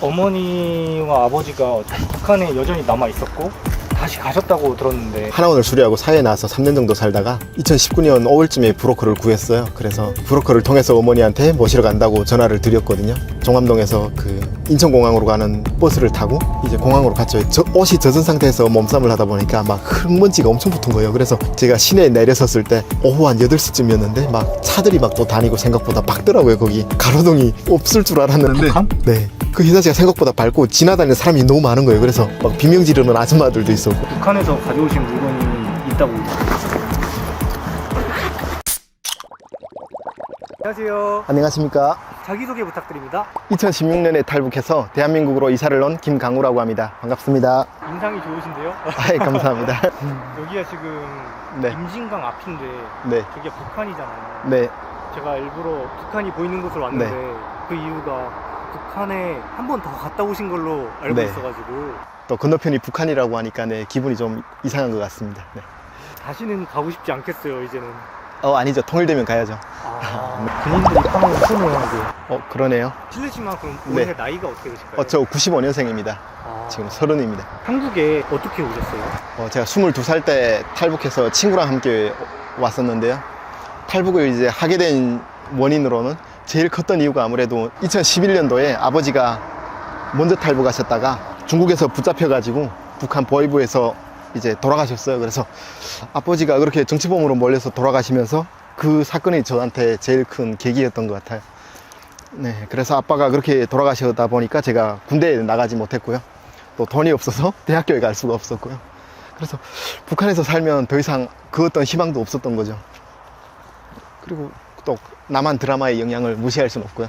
어머니와 아버지가 북한에 여전히 남아 있었고 다시 가셨다고 들었는데. 하나원을 수료하고 사회에 나와서 3년 정도 살다가 2019년 5월쯤에 브로커를 구했어요. 그래서 브로커를 통해서 어머니한테 모시러 간다고 전화를 드렸거든요. 종암동에서 그 인천공항으로 가는 버스를 타고 이제 공항으로 갔죠. 옷이 젖은 상태에서 몸싸움을 하다 보니까 막 흙먼지가 엄청 붙은 거예요. 그래서 제가 시내에 내렸었을 때 오후 한 8시쯤이었는데 막 차들이 막 또 다니고 생각보다 밝더라고요. 거기 가로등이 없을 줄 알았는데. 북한? 네. 그 흰자지가 생각보다 밝고 지나다니는 사람이 너무 많은 거예요. 그래서 막 비명 지르는 아줌마들도 있었고. 북한에서 가져오신 물건이 있다고. 안녕하세요. 안녕하십니까. 자기소개 부탁드립니다. 2016년에 탈북해서 대한민국으로 이사를 온 김강우라고 합니다. 반갑습니다. 인상이 좋으신데요? 아이, 감사합니다. 여기가 지금 네. 임진강 앞인데 네. 저기가 북한이잖아요. 네. 제가 일부러 북한이 보이는 곳을 왔는데 네. 그 이유가 북한에 한 번 더 갔다 오신 걸로 알고 네. 있어가지고 또 건너편이 북한이라고 하니까 네, 기분이 좀 이상한 것 같습니다. 네. 다시는 가고 싶지 않겠어요 이제는. 아니죠. 통일되면 가야죠. 군인들이 파는 쓰네요 이게. 그러네요. 실례지만 그럼 네. 올해 나이가 어떻게 되실까요? 저 95년생입니다. 아, 지금 30입니다. 한국에 어떻게 오셨어요? 제가 22살 때 탈북해서 친구랑 함께 왔었는데요. 탈북을 이제 하게 된 원인으로는 제일 컸던 이유가 아무래도 2011년도에 아버지가 먼저 탈북하셨다가 중국에서 붙잡혀가지고 북한 보위부에서 이제 돌아가셨어요. 그래서 아버지가 그렇게 정치범으로 몰려서 돌아가시면서 그 사건이 저한테 제일 큰 계기였던 것 같아요. 네, 그래서 아빠가 그렇게 돌아가시다 보니까 제가 군대에 나가지 못했고요. 또 돈이 없어서 대학교에 갈 수가 없었고요. 그래서 북한에서 살면 더 이상 그 어떤 희망도 없었던 거죠. 그리고 또 남한 드라마의 영향을 무시할 수는 없고요.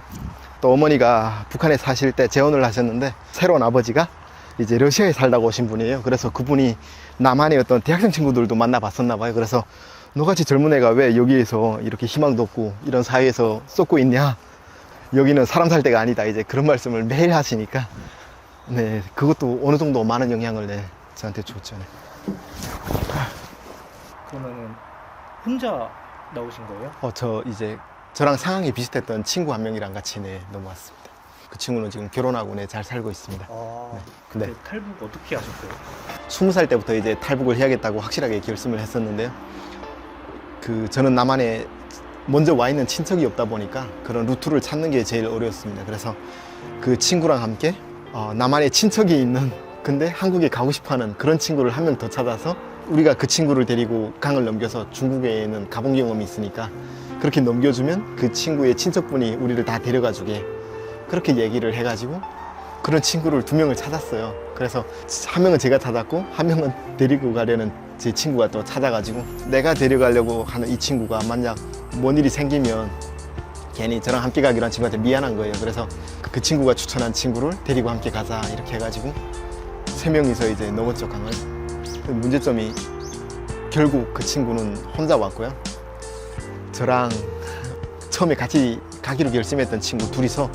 또 어머니가 북한에 사실 때 재혼을 하셨는데 새로운 아버지가 이제 러시아에 살다가 오신 분이에요. 그래서 그분이 남한의 어떤 대학생 친구들도 만나봤었나 봐요. 그래서 너같이 젊은 애가 왜 여기에서 이렇게 희망도 없고 이런 사회에서 쏟고 있냐, 여기는 사람 살 데가 아니다, 이제 그런 말씀을 매일 하시니까 네, 그것도 어느 정도 많은 영향을 저한테 줬죠. 네. 그러면은 혼자 나오신 거예요? 저 이제 저랑 상황이 비슷했던 친구 한 명이랑 같이 넘어왔습니다. 그 친구는 지금 결혼하고 잘 살고 있습니다. 그때 네. 탈북 어떻게 하셨어요? 20살 때부터 이제 탈북을 해야겠다고 확실하게 결심을 했었는데요. 저는 남한에 먼저 와 있는 친척이 없다 보니까 그런 루트를 찾는 게 제일 어려웠습니다. 그래서 그 친구랑 함께 남한에 친척이 있는, 근데 한국에 가고 싶어하는 그런 친구를 한 명 더 찾아서 우리가 그 친구를 데리고 강을 넘겨서 중국에는 가본 경험이 있으니까 그렇게 넘겨주면 그 친구의 친척분이 우리를 다 데려가 주게, 그렇게 얘기를 해가지고 그런 친구를 2명을 찾았어요. 그래서 한 명은 제가 찾았고 한 명은 데리고 가려는 제 친구가 또 찾아가지고, 내가 데려가려고 하는 이 친구가 만약 뭔 일이 생기면 괜히 저랑 함께 가기로 한 친구한테 미안한 거예요. 그래서 그 친구가 추천한 친구를 데리고 함께 가자 이렇게 해가지고 3명이서 이제 넘었죠, 강을. 문제점이 결국 그 친구는 혼자 왔고요. 저랑 처음에 같이 가기로 결심했던 친구 둘이서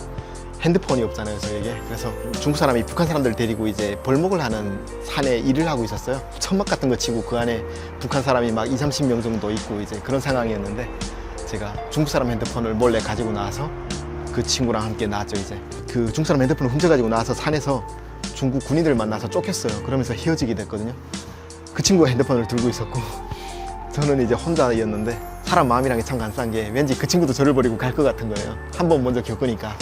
핸드폰이 없잖아요, 저에게. 그래서 중국 사람이 북한 사람들 데리고 이제 벌목을 하는 산에 일을 하고 있었어요. 천막 같은 거 치고 그 안에 북한 사람이 막 20-30명 정도 있고 이제 그런 상황이었는데, 제가 중국 사람 핸드폰을 몰래 가지고 나와서 그 친구랑 함께 나왔죠. 이제 그 중국 사람 핸드폰을 훔쳐가지고 나와서 산에서 중국 군인들 만나서 쫓겼어요. 그러면서 헤어지게 됐거든요. 그 친구가 핸드폰을 들고 있었고 저는 이제 혼자였는데, 사람 마음이란 게 참 간사한 게 왠지 그 친구도 저를 버리고 갈 것 같은 거예요. 한 번 먼저 겪으니까.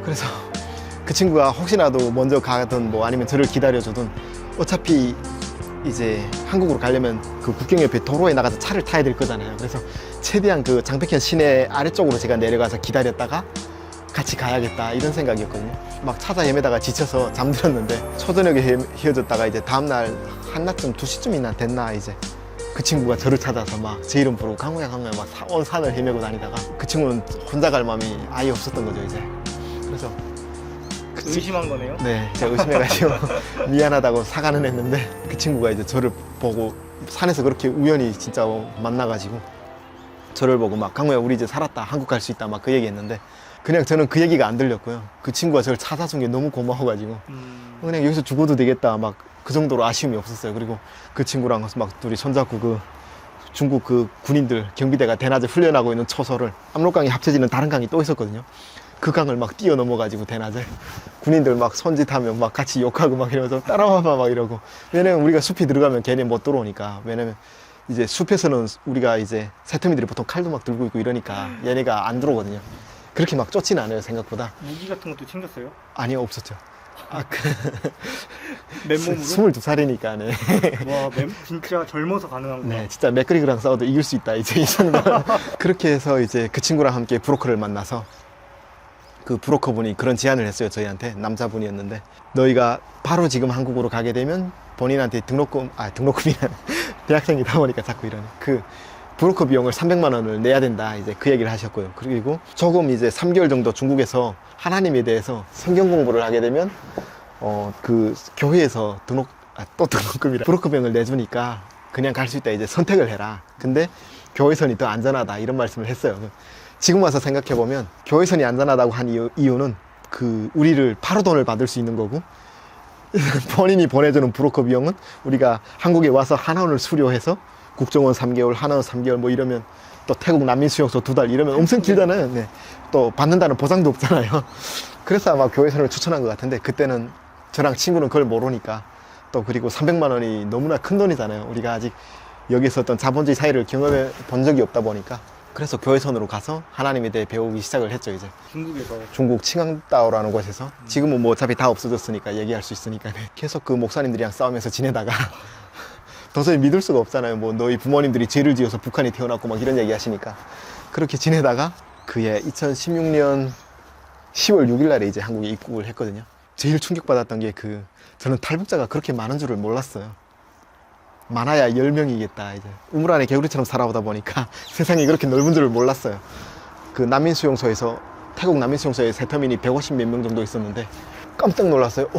그래서 그 친구가 혹시라도 먼저 가든 뭐 아니면 저를 기다려주든 어차피 이제 한국으로 가려면 그 국경 옆에 도로에 나가서 차를 타야 될 거잖아요. 그래서 최대한 그 장백현 시내 아래쪽으로 제가 내려가서 기다렸다가 같이 가야겠다 이런 생각이었거든요. 막 찾아 헤매다가 지쳐서 잠들었는데 초저녁에 헤어졌다가 이제 다음날 한낮쯤 2시쯤이나 됐나 이제 그 친구가 저를 찾아서 막 제 이름 부르고 강호야 막 온 산을 헤매고 다니다가 그 친구는 혼자 갈 마음이 아예 없었던 거죠 이제. 그래서 의심한 거네요? 네, 제가 의심해가지고 미안하다고 사과는 했는데 그 친구가 이제 저를 보고 산에서 그렇게 우연히 진짜 만나가지고 저를 보고 막 강호야 우리 이제 살았다, 한국 갈 수 있다 막 그 얘기 했는데, 그냥 저는 그 얘기가 안 들렸고요. 그 친구가 저를 찾아준 게 너무 고마워가지고 그냥 여기서 죽어도 되겠다 막 그 정도로 아쉬움이 없었어요. 그리고 그 친구랑 막 둘이 손잡고 그 중국 그 군인들 경비대가 대낮에 훈련하고 있는 초소를 압록강이 합쳐지는 다른 강이 또 있었거든요. 그 강을 막 뛰어넘어가지고 대낮에 군인들 막 손짓하면 막 같이 욕하고 막 이러면서 따라와봐 막 이러고. 왜냐면 우리가 숲이 들어가면 걔네 못 들어오니까. 왜냐면 이제 숲에서는 우리가 이제 새터미들이 보통 칼도 막 들고 있고 이러니까 얘네가 안 들어오거든요. 그렇게 막 쫓지는 않아요, 생각보다. 무기 같은 것도 챙겼어요? 아니요, 없었죠. 맨몸으로? 22살이니까, 네. 와, 진짜 젊어서 가능한구나. 네, 진짜 맥그리그랑 싸워도 이길 수 있다, 이제 이 정도. 그렇게 해서 이제 그 친구랑 함께 브로커를 만나서 그 브로커분이 그런 제안을 했어요, 저희한테. 남자분이었는데. 너희가 바로 지금 한국으로 가게 되면 본인한테 등록금이란 대학생이다 보니까 자꾸 이러네. 그 브로커 비용을 300만 원을 내야 된다, 이제 그 얘기를 하셨고요. 그리고 조금 이제 3개월 정도 중국에서 하나님에 대해서 성경 공부를 하게 되면 그 교회에서 또 등록금이라 브로커 비용을 내주니까 그냥 갈 수 있다, 이제 선택을 해라. 근데 교회선이 더 안전하다, 이런 말씀을 했어요. 지금 와서 생각해 보면 교회선이 안전하다고 한 이유는 그 우리를 바로 돈을 받을 수 있는 거고, 본인이 보내주는 브로커 비용은 우리가 한국에 와서 한원을 수료해서 국정원 3개월, 한원 3개월 뭐 이러면, 또 태국 난민수용소 2달 이러면 엄청 길잖아요. 네. 또 받는다는 보장도 없잖아요. 그래서 아마 교회선을 추천한 것 같은데, 그때는 저랑 친구는 그걸 모르니까, 또 그리고 300만 원이 너무나 큰 돈이잖아요. 우리가 아직 여기서 어떤 자본주의 사회를 경험해 본 적이 없다 보니까. 그래서 교회선으로 가서 하나님에 대해 배우기 시작을 했죠, 이제. 중국에서. 중국 칭앙따오라는 곳에서. 지금은 뭐 어차피 다 없어졌으니까 얘기할 수 있으니까. 네. 계속 그 목사님들이랑 싸우면서 지내다가 도저히 믿을 수가 없잖아요. 뭐 너희 부모님들이 죄를 지어서 북한이 태어났고 막 이런 얘기 하시니까. 그렇게 지내다가 그해 2016년 10월 6일 날에 이제 한국에 입국을 했거든요. 제일 충격받았던 게 저는 탈북자가 그렇게 많은 줄을 몰랐어요. 많아야 10명이겠다. 이제 우물 안에 개구리처럼 살아오다 보니까 세상이 그렇게 넓은 줄을 몰랐어요. 그 난민수용소에서, 태국 난민수용소에 세터민이 150 몇 명 정도 있었는데 깜짝 놀랐어요.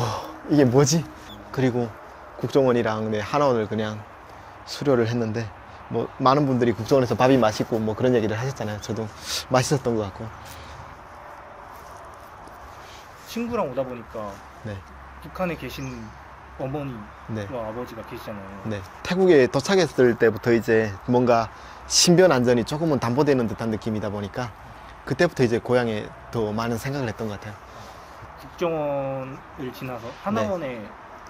이게 뭐지? 그리고 국정원이랑 한원을 그냥 수료를 했는데, 뭐 많은 분들이 국정원에서 밥이 맛있고 뭐 그런 얘기를 하셨잖아요. 저도 맛있었던 것 같고. 친구랑 오다 보니까 네. 북한에 계신 어머니와 네. 아버지가 계시잖아요. 네. 태국에 도착했을 때부터 이제 뭔가 신변 안전이 조금은 담보되는 듯한 느낌이다 보니까 그때부터 이제 고향에 더 많은 생각을 했던 것 같아요. 국정원을 지나서 하나원에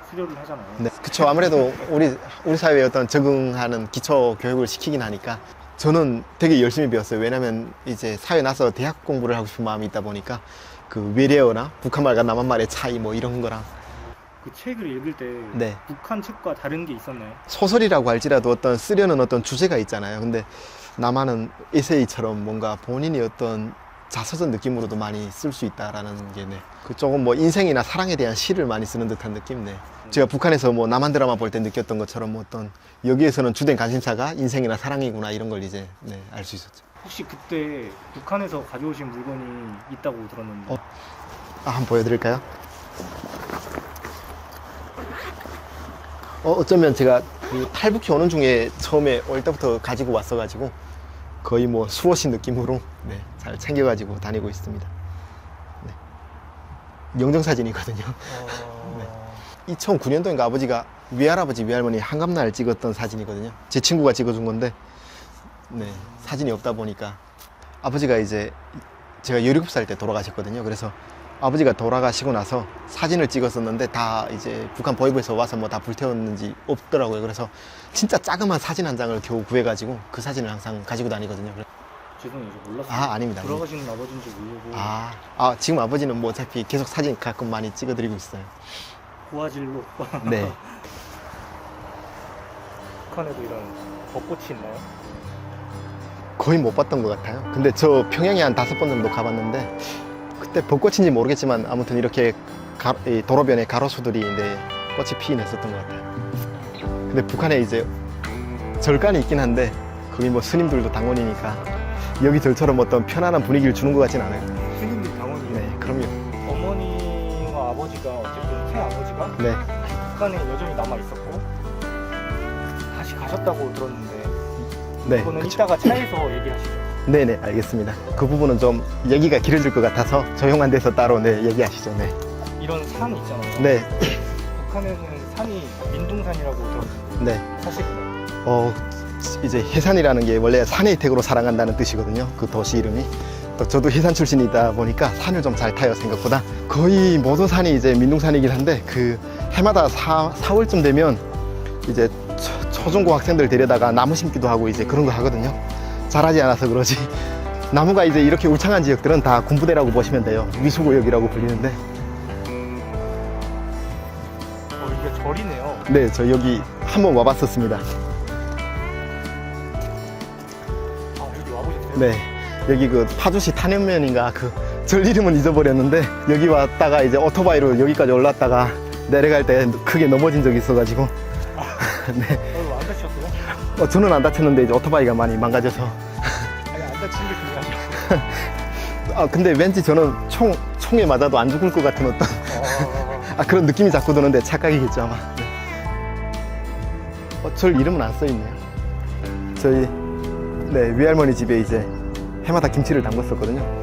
수료를 하잖아요. 네. 그쵸. 아무래도 우리 사회에 어떤 적응하는 기초 교육을 시키긴 하니까 저는 되게 열심히 배웠어요. 왜냐면 이제 사회 나서 대학 공부를 하고 싶은 마음이 있다 보니까 그 외래어나 북한말과 남한말의 차이 뭐 이런 거랑. 그 책을 읽을 때 네. 북한 책과 다른 게 있었나요? 소설이라고 할지라도 어떤 쓰려는 어떤 주제가 있잖아요. 근데 남한은 에세이처럼 뭔가 본인이 어떤 자서전 느낌으로도 많이 쓸 수 있다라는 게, 네. 그 조금 뭐 인생이나 사랑에 대한 시를 많이 쓰는 듯한 느낌, 네. 제가 북한에서 뭐 남한 드라마 볼 때 느꼈던 것처럼 뭐 어떤 여기에서는 주된 관심사가 인생이나 사랑이구나, 이런 걸 이제, 네, 알 수 있었죠. 혹시 그때 북한에서 가져오신 물건이 있다고 들었는데. 한번 보여드릴까요? 어쩌면 제가 그 탈북해 오는 중에 처음에 올 때부터 가지고 왔어가지고 거의 뭐 수호신 느낌으로, 네, 잘 챙겨가지고 다니고 있습니다. 네. 영정사진이거든요. 2009년도인가 아버지가 외할아버지 외할머니 한갑날 찍었던 사진이거든요. 제 친구가 찍어준 건데, 네, 사진이 없다 보니까 아버지가 이제 제가 17살 때 돌아가셨거든요. 그래서 아버지가 돌아가시고 나서 사진을 찍었었는데 다 이제 북한 보위부에서 와서 뭐 다 불태웠는지 없더라고요. 그래서 진짜 자그마한 사진 한 장을 겨우 구해가지고 그 사진을 항상 가지고 다니거든요. 죄송해요, 저 몰랐어요. 아닙니다. 돌아가시는 아버지인지 모르고. 지금 아버지는 뭐 어차피 계속 사진 가끔 많이 찍어드리고 있어요. 고화질로. 네. 북한에도 이런 벚꽃이 있나요? 거의 못 봤던 것 같아요. 근데 저 평양에 한 5번 정도 가봤는데 그때 벚꽃인지 모르겠지만 아무튼 이렇게 이 도로변에 가로수들이 꽃이 피긴 했었던 것 같아요. 근데 북한에 이제 절간이 있긴 한데 거기 뭐 스님들도 당원이니까 여기 절처럼 어떤 편안한 분위기를 주는 것 같진 않아요. 스님들 당원이요? 네, 그럼요. 어머니와 아버지가 어쨌든 새아버지가 네. 북한에 여전히 남아 있었고 다시 가셨다고 들었는데 네. 그거는 그쵸. 이따가 차에서 얘기하시죠. 네네, 알겠습니다. 그 부분은 좀 얘기가 길어질 것 같아서 조용한 데서 따로, 네, 얘기하시죠. 네. 이런 산 있잖아요. 네. 북한에는 산이 민둥산이라고 들었는데 네. 사실은요? 이제 해산이라는 게 원래 산의 택으로 살아간다는 뜻이거든요. 그 도시 이름이. 또 저도 해산 출신이다 보니까 산을 좀 잘 타요. 생각보다 거의 모든 산이 이제 민둥산이긴 한데 그 해마다 4월쯤 되면 이제 초중고 학생들 데려다가 나무 심기도 하고 이제 그런 거 하거든요. 잘하지 않아서 그러지 나무가 이제 이렇게 울창한 지역들은 다 군부대라고 보시면 돼요. 위수구역이라고 불리는데. 이게 절이네요. 네, 저 여기 한번 와봤었습니다. 여기 와보셨어요? 네, 여기 그 파주시 탄현면인가 그 절 이름은 잊어버렸는데 여기 왔다가 이제 오토바이로 여기까지 올랐다가 내려갈 때 크게 넘어진 적이 있어가지고. 네. 안 다치셨어요? 저는 안 다쳤는데 이제 오토바이가 많이 망가져서. 아니, 안 다치는 게 중요하죠. 근데 왠지 저는 총에 맞아도 안 죽을 것 같은 어떤 그런 느낌이 자꾸 드는데 착각이겠죠 아마. 네. 절 이름은 안 써있네요. 저희 외할머니 집에 이제 해마다 김치를 담궜었거든요.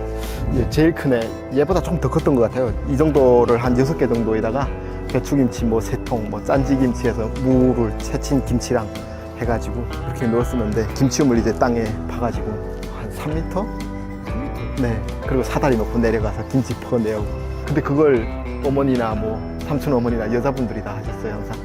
제일 큰 애, 얘보다 좀 더 컸던 것 같아요. 이 정도를 한 6개 정도에다가 배추김치 뭐 3통, 뭐 짠지김치에서 무를 채친 김치랑 해가지고 이렇게 넣었었는데 김치움을 이제 땅에 파가지고 한 3m? 네. 그리고 사다리 놓고 내려가서 김치 퍼내고. 근데 그걸 어머니나 뭐 삼촌 어머니나 여자분들이 다 하셨어요, 항상.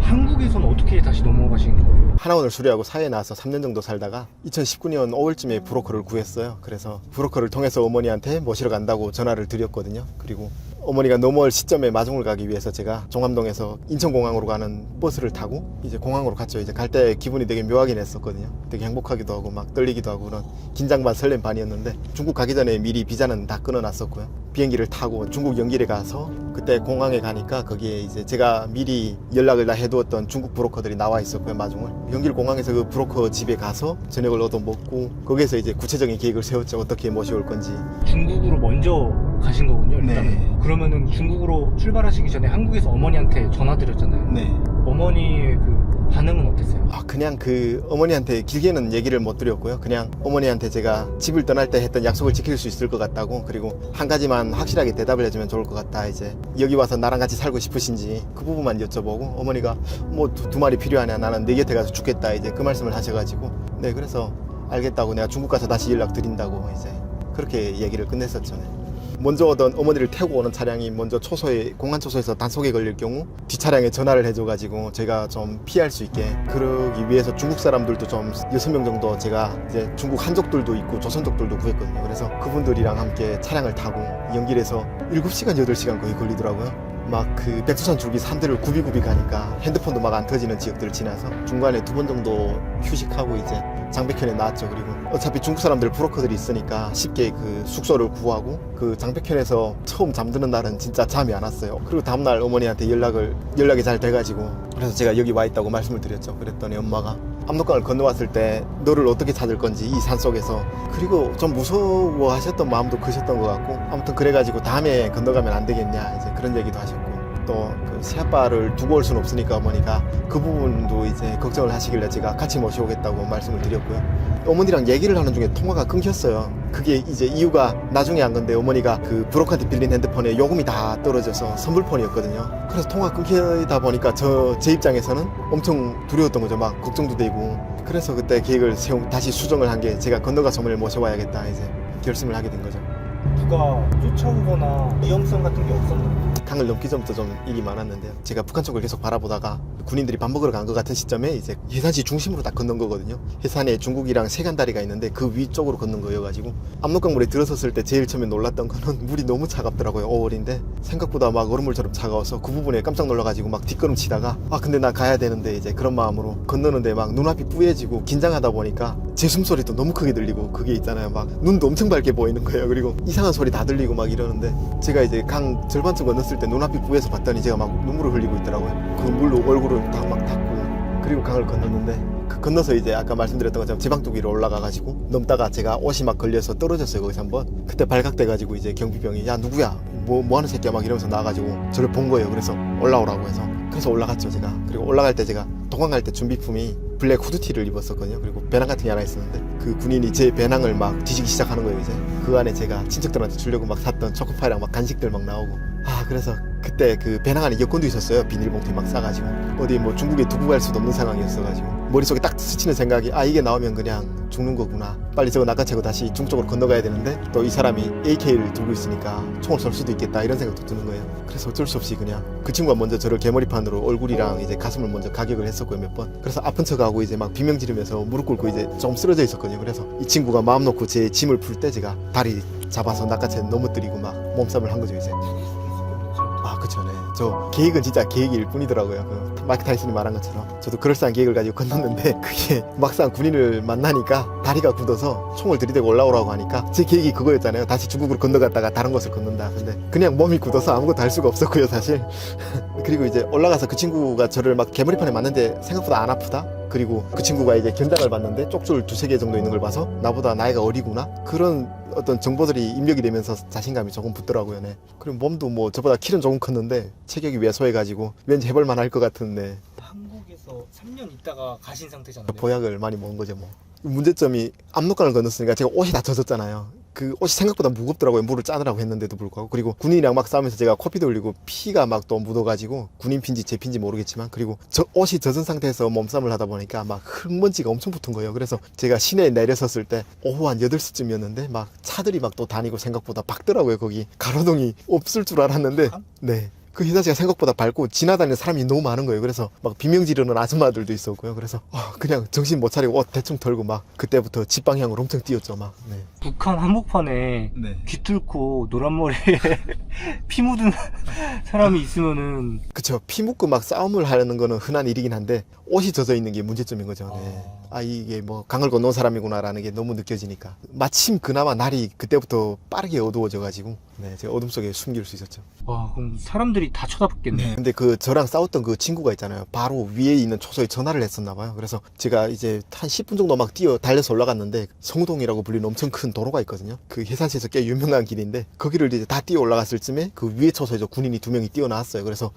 한국에서는 어떻게 다시 넘어가신 거예요? 하나원을 수료하고 사회에 나와서 3년 정도 살다가 2019년 5월쯤에 브로커를 구했어요. 그래서 브로커를 통해서 어머니한테 모시러 간다고 전화를 드렸거든요. 그리고 어머니가 넘어올 시점에 마중을 가기 위해서 제가 종암동에서 인천공항으로 가는 버스를 타고 이제 공항으로 갔죠. 이제 갈 때 기분이 되게 묘하긴 했었거든요. 되게 행복하기도 하고 막 떨리기도 하고 그런 긴장 반 설렘 반이었는데 중국 가기 전에 미리 비자는 다 끊어놨었고요. 비행기를 타고 중국 연길에 가서 그때 공항에 가니까 거기에 이제 제가 미리 연락을 다 해두었던 중국 브로커들이 나와 있었고요. 마중을 연길 공항에서 그 브로커 집에 가서 저녁을 얻어 먹고 거기에서 이제 구체적인 계획을 세웠죠. 어떻게 모셔올 건지. 중국으로 먼저 가신 거군요, 일단은. 네. 그러면은 중국으로 출발하시기 전에 한국에서 어머니한테 전화 드렸잖아요. 네. 어머니의 그 반응은 어땠어요? 그냥 그 어머니한테 길게는 얘기를 못 드렸고요. 그냥 어머니한테 제가 집을 떠날 때 했던 약속을 지킬 수 있을 것 같다고, 그리고 한 가지만 확실하게 대답을 해주면 좋을 것 같다. 이제 여기 와서 나랑 같이 살고 싶으신지 그 부분만 여쭤보고 어머니가 뭐 두 마리 필요하냐, 나는 네 곁에 가서 죽겠다, 이제 그 말씀을 하셔가지고 네, 그래서 알겠다고, 내가 중국 가서 다시 연락 드린다고 이제 그렇게 얘기를 끝냈었죠. 네. 먼저 오던 어머니를 태우고 오는 차량이 먼저 공안 초소에서 단속에 걸릴 경우 뒷차량에 전화를 해줘가지고 제가 좀 피할 수 있게, 그러기 위해서 중국 사람들도 좀 6명 정도, 제가 이제 중국 한족들도 있고 조선족들도 구했거든요. 그래서 그분들이랑 함께 차량을 타고 연길에서 7시간 8시간 거의 걸리더라고요. 막 그 백두산 줄기 산들을 굽이굽이 가니까 핸드폰도 막 안 터지는 지역들을 지나서 중간에 2번 정도 휴식하고 이제 장백현에 나왔죠. 그리고 어차피 중국 사람들 브로커들이 있으니까 쉽게 그 숙소를 구하고, 그 장백현에서 처음 잠드는 날은 진짜 잠이 안 왔어요. 그리고 다음날 어머니한테 연락이 잘 돼가지고, 그래서 제가 여기 와 있다고 말씀을 드렸죠. 그랬더니 엄마가 압록강을 건너왔을 때 너를 어떻게 찾을 건지 이 산속에서, 그리고 좀 무서워하셨던 마음도 크셨던 것 같고, 아무튼 그래가지고 다음에 건너가면 안 되겠냐 이제 그런 얘기도 하셨고, 또 그 새아빠를 두고 올 수는 없으니까 어머니가 그 부분도 이제 걱정을 하시길래 제가 같이 모셔오겠다고 말씀을 드렸고요. 어머니랑 얘기를 하는 중에 통화가 끊겼어요. 그게 이제 이유가 나중에 한 건데, 어머니가 그 브로커한테 빌린 핸드폰에 요금이 다 떨어져서 선불폰이었거든요. 그래서 통화 끊기다 보니까 제 입장에서는 엄청 두려웠던 거죠. 막 걱정도 되고. 그래서 그때 계획을 다시 수정을 한 게, 제가 건너가서 어머니를 모셔와야겠다 이제 결심을 하게 된 거죠. 누가 쫓아오거나 위험성 같은 게 없었나요? 강을 넘기 전부터 좀 일이 많았는데요. 제가 북한 쪽을 계속 바라보다가 군인들이 밥 먹으러 간 것 같은 시점에 이제 해산시 중심으로 딱 건넌 거거든요. 해산에 중국이랑 세간다리가 있는데 그 위쪽으로 건넌 거여가지고 압록강물에 들어섰을 때 제일 처음에 놀랐던 거는 물이 너무 차갑더라고요. 5월인데 생각보다 막 얼음물처럼 차가워서 그 부분에 깜짝 놀라가지고 막 뒷걸음치다가 근데 나 가야 되는데 이제 그런 마음으로 건너는데 막 눈앞이 뿌얘지고 긴장하다 보니까 제 숨소리도 너무 크게 들리고, 그게 있잖아요. 막 눈도 엄청 밝게 보이는 거예요. 그리고 이상한 소리 다 들리고 막 이러는데, 제가 이제 강 절반쯤 건넜을 때 눈앞이 뿌얘서 봤더니 제가 막 눈물을 흘리고 있더라고요. 그 물로 얼굴을 다 막 닦고, 그리고 강을 건넜는데 건너서 이제 아까 말씀드렸던 것처럼 제방뚝 위로 올라가가지고 넘다가 제가 옷이 막 걸려서 떨어졌어요. 거기서 한번. 그때 발각돼가지고 이제 경비병이 야 누구야 뭐 하는 새끼야 막 이러면서 나와가지고 저를 본 거예요. 그래서 올라오라고 해서 그래서 올라갔죠 제가. 그리고 올라갈 때 제가 도망갈 때 준비품이 블랙 후드티를 입었었거든요. 그리고 배낭 같은 게 하나 있었는데 그 군인이 제 배낭을 막 뒤지기 시작하는 거예요. 이제 그 안에 제가 친척들한테 주려고 막 샀던 초코파이랑 막 간식들 막 나오고, 그래서 그때 그 배낭 안에 여권도 있었어요. 비닐봉투에 막 싸가지고 어디 뭐 중국에 두고 갈 수도 없는 상황이었어가지고 머릿속에 딱 스치는 생각이 이게 나오면 그냥 죽는 거구나. 빨리 저거 낚아채고 다시 중쪽으로 건너가야 되는데 또 이 사람이 AK를 들고 있으니까 총을 쏠 수도 있겠다 이런 생각도 드는 거예요. 그래서 어쩔 수 없이 그냥 그 친구가 먼저 저를 개머리판으로 얼굴이랑 이제 가슴을 먼저 가격을 했었고요, 몇 번. 그래서 아픈 척하고 이제 막 비명 지르면서 무릎 꿇고 이제 좀 쓰러져 있었거든요. 그래서 이 친구가 마음 놓고 제 짐을 풀 때 제가 다리 잡아서 낚아채 넘어뜨리고 막 몸싸움을 한 거죠, 이제. 그쵸, 네. 저 계획은 진짜 계획일 뿐이더라고요. 그 마이크 타이슨이 말한 것처럼 저도 그럴싸한 계획을 가지고 건넜는데 그게 막상 군인을 만나니까 다리가 굳어서 총을 들이대고 올라오라고 하니까 제 계획이 그거였잖아요. 다시 중국으로 건너갔다가 다른 곳을 걷는다. 근데 그냥 몸이 굳어서 아무것도 할 수가 없었고요, 사실. 그리고 이제 올라가서 그 친구가 저를 막 개머리판에 맞는데 생각보다 안 아프다. 그리고 그 친구가 이제 견장을 봤는데 쪽줄 두세 개 정도 있는 걸 봐서 나보다 나이가 어리구나, 그런 어떤 정보들이 입력이 되면서 자신감이 조금 붙더라고요. 네. 그리고 몸도 뭐 저보다 키는 조금 컸는데 체격이 왜소해가지고 왠지 해볼만 할 것 같은데 한국에서 3년 있다가 가신 상태잖아요. 보약을 많이 먹은 거죠 뭐. 문제점이 압록강을 건넜으니까 제가 옷이 다 젖었잖아요. 그 옷이 생각보다 무겁더라고요. 물을 짜느라고 했는데도 불구하고. 그리고 군인이랑 막 싸우면서 제가 코피도 흘리고 피가 막 또 묻어가지고, 군인 핀지 제 핀지 모르겠지만, 그리고 옷이 젖은 상태에서 몸싸움을 하다 보니까 막 흙먼지가 엄청 붙은 거예요. 그래서 제가 시내에 내려섰을 때 오후 한 8시쯤이었는데 막 차들이 막 또 다니고 생각보다 밝더라고요. 거기 가로등이 없을 줄 알았는데, 네. 그 희사시가 생각보다 밝고 지나다니는 사람이 너무 많은 거예요. 그래서 막 비명 지르는 아줌마들도 있었고요. 그래서 그냥 정신 못 차리고 옷 대충 털고 막 그때부터 집 방향으로 엄청 뛰었죠 막. 네. 북한 한복판에 네. 귀 뚫고 노란 머리에 피 묻은 사람이 있으면은 그쵸. 피 묻고 막 싸움을 하는 거는 흔한 일이긴 한데 옷이 젖어 있는 게 문제점인 거죠. 네. 이게 뭐 강을 건너온 사람이구나라는 게 너무 느껴지니까. 마침 그나마 날이 그때부터 빠르게 어두워져 가지고 제가 어둠 속에 숨길 수 있었죠. 와, 그럼 사람들이 다 쳐다봤겠네. 근데 그 저랑 싸웠던 그 친구가 있잖아요. 바로 위에 있는 초소에 전화를 했었나 봐요. 그래서 제가 이제 한 10분 정도 막 달려서 올라갔는데 성동이라고 불리는 엄청 큰 도로가 있거든요. 그 해산시에서 꽤 유명한 길인데 거기를 이제 다 뛰어 올라갔을 쯤에 그 위에 초소에서 군인이 2명이 뛰어나왔어요. 그래서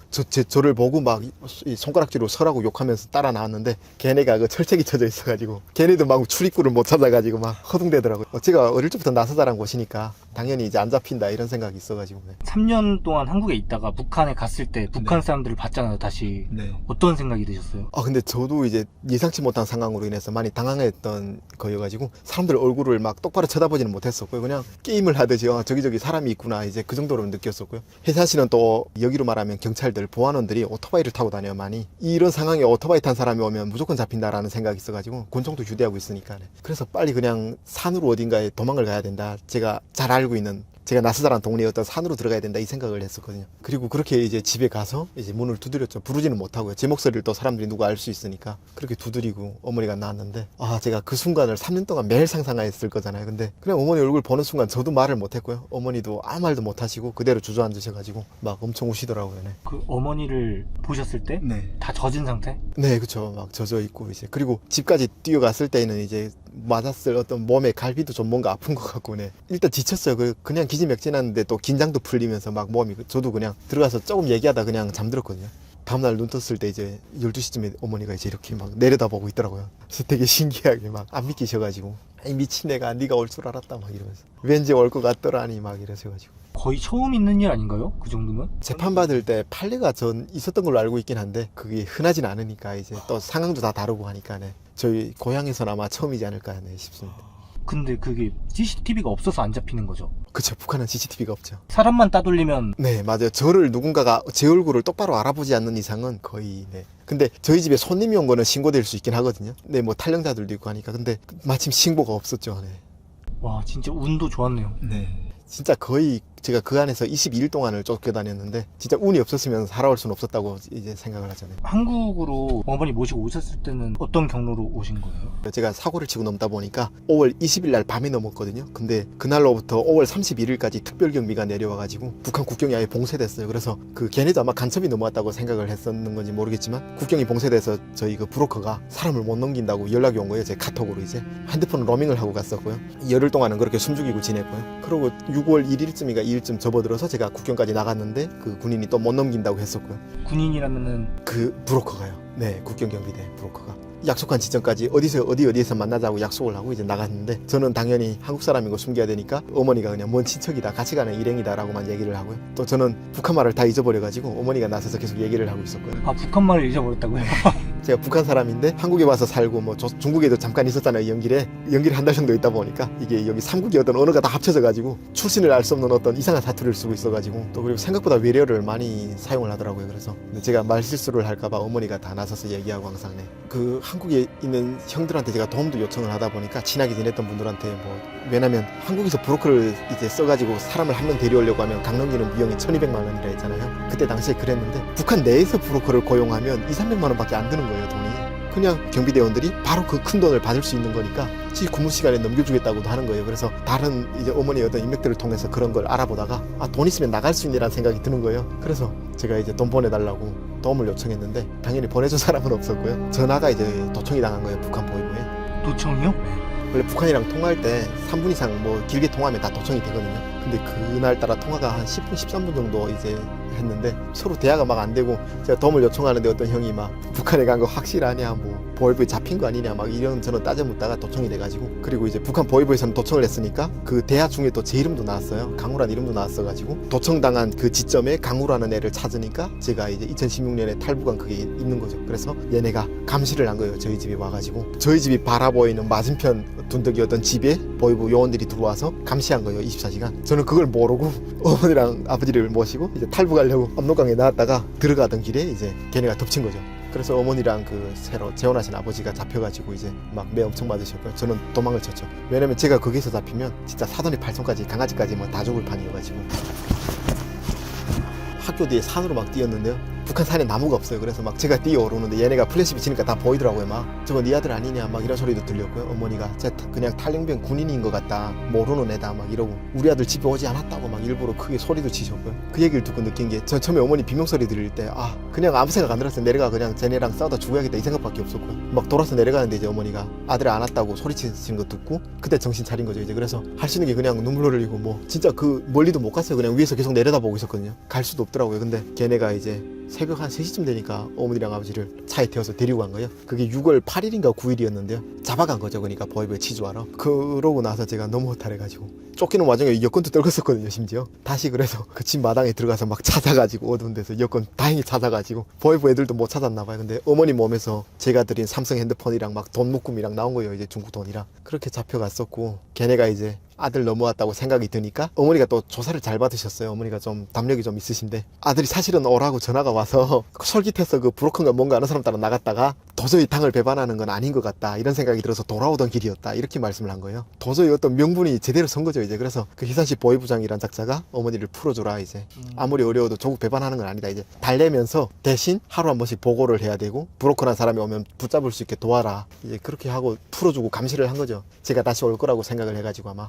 저를 보고 막 이 손가락질로 서라고 욕하면서 따라 나왔는데 걔네가 그 철책이 쳐져 있어가지고 걔네도 막 출입구를 못 찾아가지고 막 허둥대더라고요. 제가 어릴 적부터 나서 자란 곳이니까 당연히 이제 안 잡힌다 이런 생각이 있어가지고. 3년 동안 한국에 있다가 북한에 갔을 때 북한 사람들을 봤잖아요, 다시. 어떤 생각이 드셨어요? 근데 저도 이제 예상치 못한 상황으로 인해서 많이 당황했던 거여가지고 사람들 얼굴을 막 똑바로 쳐다보지는 못했었고요. 그냥 게임을 하듯이 저기 사람이 있구나, 이제 그 정도로 느꼈었고요. 해사시는 또 여기로 말하면 경찰들, 보안원들이 오토바이를 타고 다녀요, 많이. 이런 상황에 오토바이 탄 사람이 오면 무조건 잡힌다라는 생각이 있어가지고 권총도 휴대하고 있으니까. 그래서 빨리 그냥 산으로 어딘가에 도망을 가야 된다. 제가 잘 알고 있는, 제가 나스자란 동네의 어떤 산으로 들어가야 된다 이 생각을 했었거든요. 그리고 그렇게 이제 집에 가서 이제 문을 두드렸죠. 부르지는 못하고요. 제 목소리를 또 사람들이 누가 알 수 있으니까 그렇게 두드리고 어머니가 나왔는데 제가 그 순간을 3년 동안 매일 상상했을 거잖아요. 근데 그냥 어머니 얼굴 보는 순간 저도 말을 못했고요. 어머니도 아무 말도 못하시고 그대로 주저앉으셔가지고 막 엄청 우시더라고요. 네. 그 어머니를 보셨을 때 다 젖은 상태? 네, 그쵸. 막 젖어 있고 이제. 그리고 집까지 뛰어갔을 때는 이제 맞았을 어떤 몸의 갈비도 좀 뭔가 아픈 것 같고, 일단 지쳤어요. 그냥 기지맥진하는데 또 긴장도 풀리면서 막 몸이, 저도 그냥 들어가서 조금 얘기하다 그냥 잠들었거든요. 다음날 눈 떴을 때 이제 12시쯤에 어머니가 이제 이렇게 막 내려다보고 있더라고요. 그래서 되게 신기하게 막 안 믿기셔가지고, 이 미친 애가 네가 올 줄 알았다 막 이러면서, 왠지 올 것 같더라니 막 이러셔가지고. 거의 처음 있는 일 아닌가요? 그 정도면? 재판받을 때 판례가 전 있었던 걸로 알고 있긴 한데 그게 흔하진 않으니까 이제 또 상황도 다 다르고 하니까 저희 고향에서는 아마 처음이지 않을까 싶습니다. 근데 그게 CCTV가 없어서 안 잡히는 거죠? 그쵸. 북한은 CCTV가 없죠. 사람만 따돌리면. 네, 맞아요. 저를 누군가가 제 얼굴을 똑바로 알아보지 않는 이상은 거의. 근데 저희 집에 손님이 온 거는 신고될 수 있긴 하거든요. 뭐 탈영자들도 있고 하니까. 근데 마침 신고가 없었죠. 와, 진짜 운도 좋았네요. 진짜 거의 제가 그 안에서 22일 동안을 쫓겨다녔는데 진짜 운이 없었으면 살아올 수는 없었다고 이제 생각을 하잖아요. 한국으로 어머니 모시고 오셨을 때는 어떤 경로로 오신 거예요? 제가 사고를 치고 넘다 보니까 5월 20일 날 밤에 넘었거든요. 근데 그날로부터 5월 31일까지 특별경비가 내려와가지고 북한 국경이 아예 봉쇄됐어요. 그래서 걔네도 아마 간첩이 넘어왔다고 생각을 했었는 건지 모르겠지만 국경이 봉쇄돼서 저희 그 브로커가 사람을 못 넘긴다고 연락이 온 거예요. 제 카톡으로. 이제 핸드폰 로밍을 하고 갔었고요. 열흘 동안은 그렇게 숨죽이고 지냈고요. 그리고 6월 1일쯤인가 2일쯤 접어들어서 제가 국경까지 나갔는데 그 군인이 또 못 넘긴다고 했었고요. 군인이라면은 그 브로커가요. 네, 국경경비대 브로커가 약속한 지점까지 어디에서 만나자고 약속을 하고 이제 나갔는데, 저는 당연히 한국 사람이고 숨겨야 되니까 어머니가 그냥 먼 친척이다, 같이 가는 일행이다라고만 얘기를 하고요. 또 저는 북한말을 다 잊어버려가지고 어머니가 나서서 계속 얘기를 하고 있었고요. 북한말을 잊어버렸다고요? 제가 북한 사람인데 한국에 와서 살고 뭐 중국에도 잠깐 있었잖아요. 연길에 한 달 정도 있다 보니까 이게 여기 삼국이 어떤 언어가 다 합쳐져 가지고 출신을 알 수 없는 어떤 이상한 사투리를 쓰고 있어 가지고 또 그리고 생각보다 외래어를 많이 사용을 하더라고요. 그래서 제가 말 실수를 할까 봐 어머니가 다 나서서 얘기하고 항상 그 한국에 있는 형들한테 제가 도움도 요청을 하다 보니까 친하게 지냈던 분들한테 뭐 왜냐면 한국에서 브로커를 이제 써가지고 사람을 한 명 데려오려고 하면 강릉기는 비용이 1,200만 원이라 했잖아요. 그때 당시에 그랬는데 북한 내에서 브로커를 고용하면 2,300만 원밖에 안 드는 거예요, 돈이. 그냥 경비대원들이 바로 그 큰 돈을 받을 수 있는 거니까 지 근무 시간에 넘겨주겠다고도 하는 거예요. 그래서 다른 이제 어머니의 어떤 인맥들을 통해서 그런 걸 알아보다가 돈 있으면 나갈 수 있니라는 생각이 드는 거예요. 그래서 제가 이제 돈 보내달라고 도움을 요청했는데 당연히 보내준 사람은 없었고요. 전화가 이제 도청이 당한 거예요, 북한 보위부에. 도청이요? 원래 북한이랑 통화할 때 3분 이상 뭐 길게 통화하면 다 도청이 되거든요. 근데 그날따라 통화가 한 10분, 13분 정도 이제 했는데 서로 대화가 막 안 되고 제가 도움을 요청하는데 어떤 형이 막 북한에 간 거 확실하냐 뭐 보위부에 잡힌 거 아니냐 막 이런 저는 따져 묻다가 도청이 돼가지고 그리고 이제 북한 보위부에서는 도청을 했으니까 그 대화 중에 또 제 이름도 나왔어요. 강우라는 이름도 나왔어가지고 도청당한 그 지점에 강우라는 애를 찾으니까 제가 이제 2016년에 탈북한 그게 있는 거죠. 그래서 얘네가 감시를 한 거예요. 저희 집에 와가지고 저희 집이 바라보이는 맞은편 둔덕이 어떤 집에 보위부 요원들이 들어와서 감시한 거예요. 24시간. 저는 그걸 모르고 어머니랑 아버지를 모시고 이제 탈북하려고 압록강에 나왔다가 들어가던 길에 이제 걔네가 덮친 거죠. 그래서 어머니랑 그 새로 재혼하신 아버지가 잡혀가지고 이제 막 매 엄청 맞으셨고요. 저는 도망을 쳤죠. 왜냐면 제가 거기서 잡히면 진짜 사돈이 팔손까지 강아지까지 뭐 다 죽을 판이어가지고 학교 뒤에 산으로 막 뛰었는데요. 북한 산에 나무가 없어요. 그래서 막 제가 뛰어오르는데 얘네가 플래시 비치니까 다 보이더라고요. 막 저거 네 아들 아니냐 막 이런 소리도 들렸고요. 어머니가 쟤 그냥 탈영병 군인인 것 같다, 모르는 애다 막 이러고 우리 아들 집에 오지 않았다고 막 일부러 크게 소리도 치셨고요. 그 얘기를 듣고 느낀 게 저 처음에 어머니 비명소리 들릴 때 그냥 아무 생각 안 들었어요. 내려가 그냥 쟤네랑 싸우다 죽어야겠다 이 생각밖에 없었고요. 막 돌아서 내려가는데 이제 어머니가 아들 안 왔다고 소리치신 거 듣고 그때 정신 차린 거죠. 이제 그래서 할 수 있는 게 그냥 눈물 흘리고 뭐 진짜 그 멀리도 못 갔어요. 그냥 위에서 계속 내려다보고 있었거든요. 갈 수도 없더라고요. 근데 걔네가 이제 새벽 한 3시쯤 되니까 어머니랑 아버지를 차에 태워서 데리고 간 거예요. 그게 6월 8일인가 9일이었는데요. 잡아간 거죠. 그러니까 보위부에 취조하러. 그러고 나서 제가 너무 허탈해가지고 쫓기는 와중에 여권도 떨궜었거든요. 심지어 다시 그래서 그 집 마당에 들어가서 막 찾아가지고 어두운 데서 여권 다행히 찾아가지고 보위부 애들도 못 찾았나 봐요. 근데 어머니 몸에서 제가 드린 삼성 핸드폰이랑 막 돈 묶음이랑 나온 거예요. 이제 중국 돈이랑. 그렇게 잡혀갔었고 걔네가 이제 아들 넘어왔다고 생각이 드니까 어머니가 또 조사를 잘 받으셨어요. 어머니가 좀 담력이 좀 있으신데 아들이 사실은 오라고 전화가 와서 솔깃해서 그 브로커인가 뭔가 아는 사람 따라 나갔다가 도저히 당을 배반하는 건 아닌 것 같다 이런 생각이 들어서 돌아오던 길이었다 이렇게 말씀을 한 거예요. 도저히 어떤 명분이 제대로 선 거죠. 이제 그래서 그 희산시 보위부장이란 작자가 어머니를 풀어줘라. 이제 아무리 어려워도 조국 배반하는 건 아니다. 이제 달래면서 대신 하루 한 번씩 보고를 해야 되고 브로커란 사람이 오면 붙잡을 수 있게 도와라. 이제 그렇게 하고 풀어주고 감시를 한 거죠. 제가 다시 올 거라고 생각을 해가지고 아마.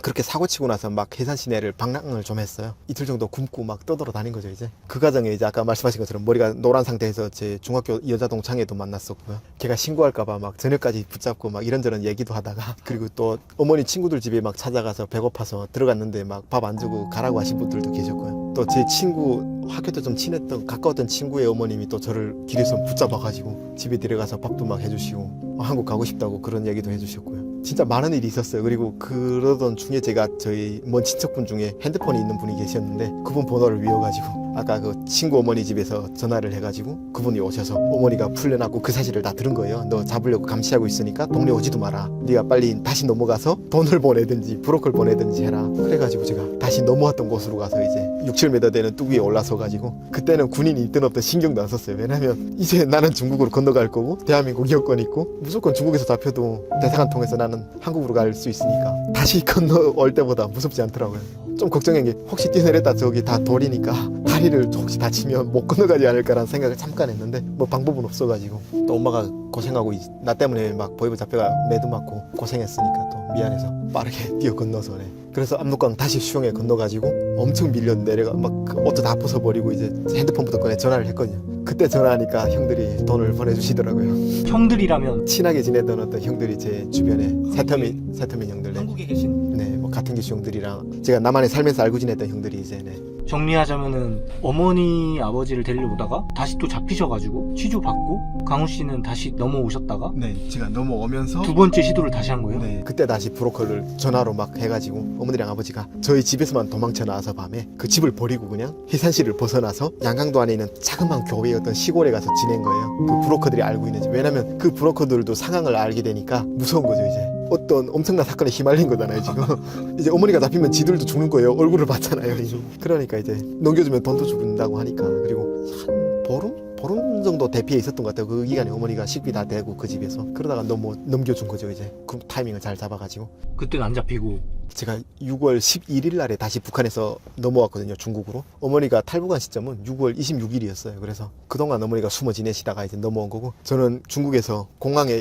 그렇게 사고치고 나서 막 해산 시내를 방랑을 좀 했어요. 이틀 정도 굶고 막 떠돌아 다닌 거죠. 이제 그 과정에 이제 아까 말씀하신 것처럼 머리가 노란 상태에서 제 중학교 여자 동창회도 만났었고요. 걔가 신고할까봐 막 저녁까지 붙잡고 막 이런저런 얘기도 하다가 그리고 또 어머니 친구들 집에 막 찾아가서 배고파서 들어갔는데 막 밥 안 주고 가라고 하신 분들도 계셨고요. 또 제 친구 학교 때 좀 친했던 가까웠던 친구의 어머님이 또 저를 길에서 붙잡아가지고 집에 데려가서 밥도 막 해주시고 한국 가고 싶다고 그런 얘기도 해주셨고요. 진짜 많은 일이 있었어요. 그리고 그러던 중에 제가 저희 먼 친척분 중에 핸드폰이 있는 분이 계셨는데 그분 번호를 외워가지고 아까 그 친구 어머니 집에서 전화를 해가지고 그분이 오셔서 어머니가 풀려났고 그 사실을 다 들은 거예요. 너 잡으려고 감시하고 있으니까 동네 오지도 마라. 네가 빨리 다시 넘어가서 돈을 보내든지 브로커를 보내든지 해라. 그래가지고 제가 다시 넘어왔던 곳으로 가서 이제 6, 7m 되는 뚝 위에 올라서가지고 그때는 군인이 있든 없든 신경도 안 썼어요. 왜냐면 이제 나는 중국으로 건너갈 거고 대한민국 여권 있고 무조건 중국에서 잡혀도 대사관 통해서 나는 한국으로 갈 수 있으니까 다시 건너올 때보다 무섭지 않더라고요. 좀 걱정한 게 혹시 뛰어내렸다 저기 다 돌이니까 다리를 혹시 다치면 못 건너가지 않을까라는 생각을 잠깐 했는데 뭐 방법은 없어가지고 또 엄마가 고생하고 나 때문에 막 보위부 잡혀가 매도 맞고 고생했으니까 또 미안해서 빠르게 뛰어 건너서 그래서 압록강 다시 수영에 건너가지고 엄청 밀려 내려가 막 옷도 다 벗어버리고 이제 핸드폰부터 꺼내 전화를 했거든요. 그때 전화하니까 형들이 돈을 보내주시더라고요. 형들이라면 친하게 지내던 어떤 형들이 제 주변에 새터민 형들 한국에 계신 네, 뭐 같은 기수 형들이랑 제가 남한에 살면서 알고 지냈던 형들이 이제 정리하자면은 어머니 아버지를 데리러 오다가 다시 또 잡히셔가지고 취조받고 강훈 씨는 다시 넘어오셨다가 네, 제가 넘어오면서 두 번째 시도를 다시 한 거예요? 네, 그때 다시 브로커를 전화로 막 해가지고 어머니랑 아버지가 저희 집에서만 도망쳐 나와서 밤에 그 집을 버리고 그냥 해산시를 벗어나서 양강도 안에 있는 자그마한 교회의 어떤 시골에 가서 지낸 거예요. 그 브로커들이 알고 있는지. 왜냐면 그 브로커들도 상황을 알게 되니까 무서운 거죠 이제. 어떤 엄청난 사건에 휘말린 거잖아요 지금. 이제 어머니가 잡히면 지들도 죽는 거예요. 얼굴을 봤잖아요. 그러니까 이제 넘겨주면 돈도 준다고 하니까. 그리고 한 보름 정도 대피해 있었던 것 같아요. 그 기간에 어머니가 식비 다 대고 그 집에서. 그러다가 넘겨준 거죠 이제. 그 타이밍을 잘 잡아가지고. 그때는 안 잡히고 제가 6월 11일 날에 다시 북한에서 넘어왔거든요, 중국으로. 어머니가 탈북한 시점은 6월 26일이었어요. 그래서 그동안 어머니가 숨어 지내시다가 이제 넘어온 거고, 저는 중국에서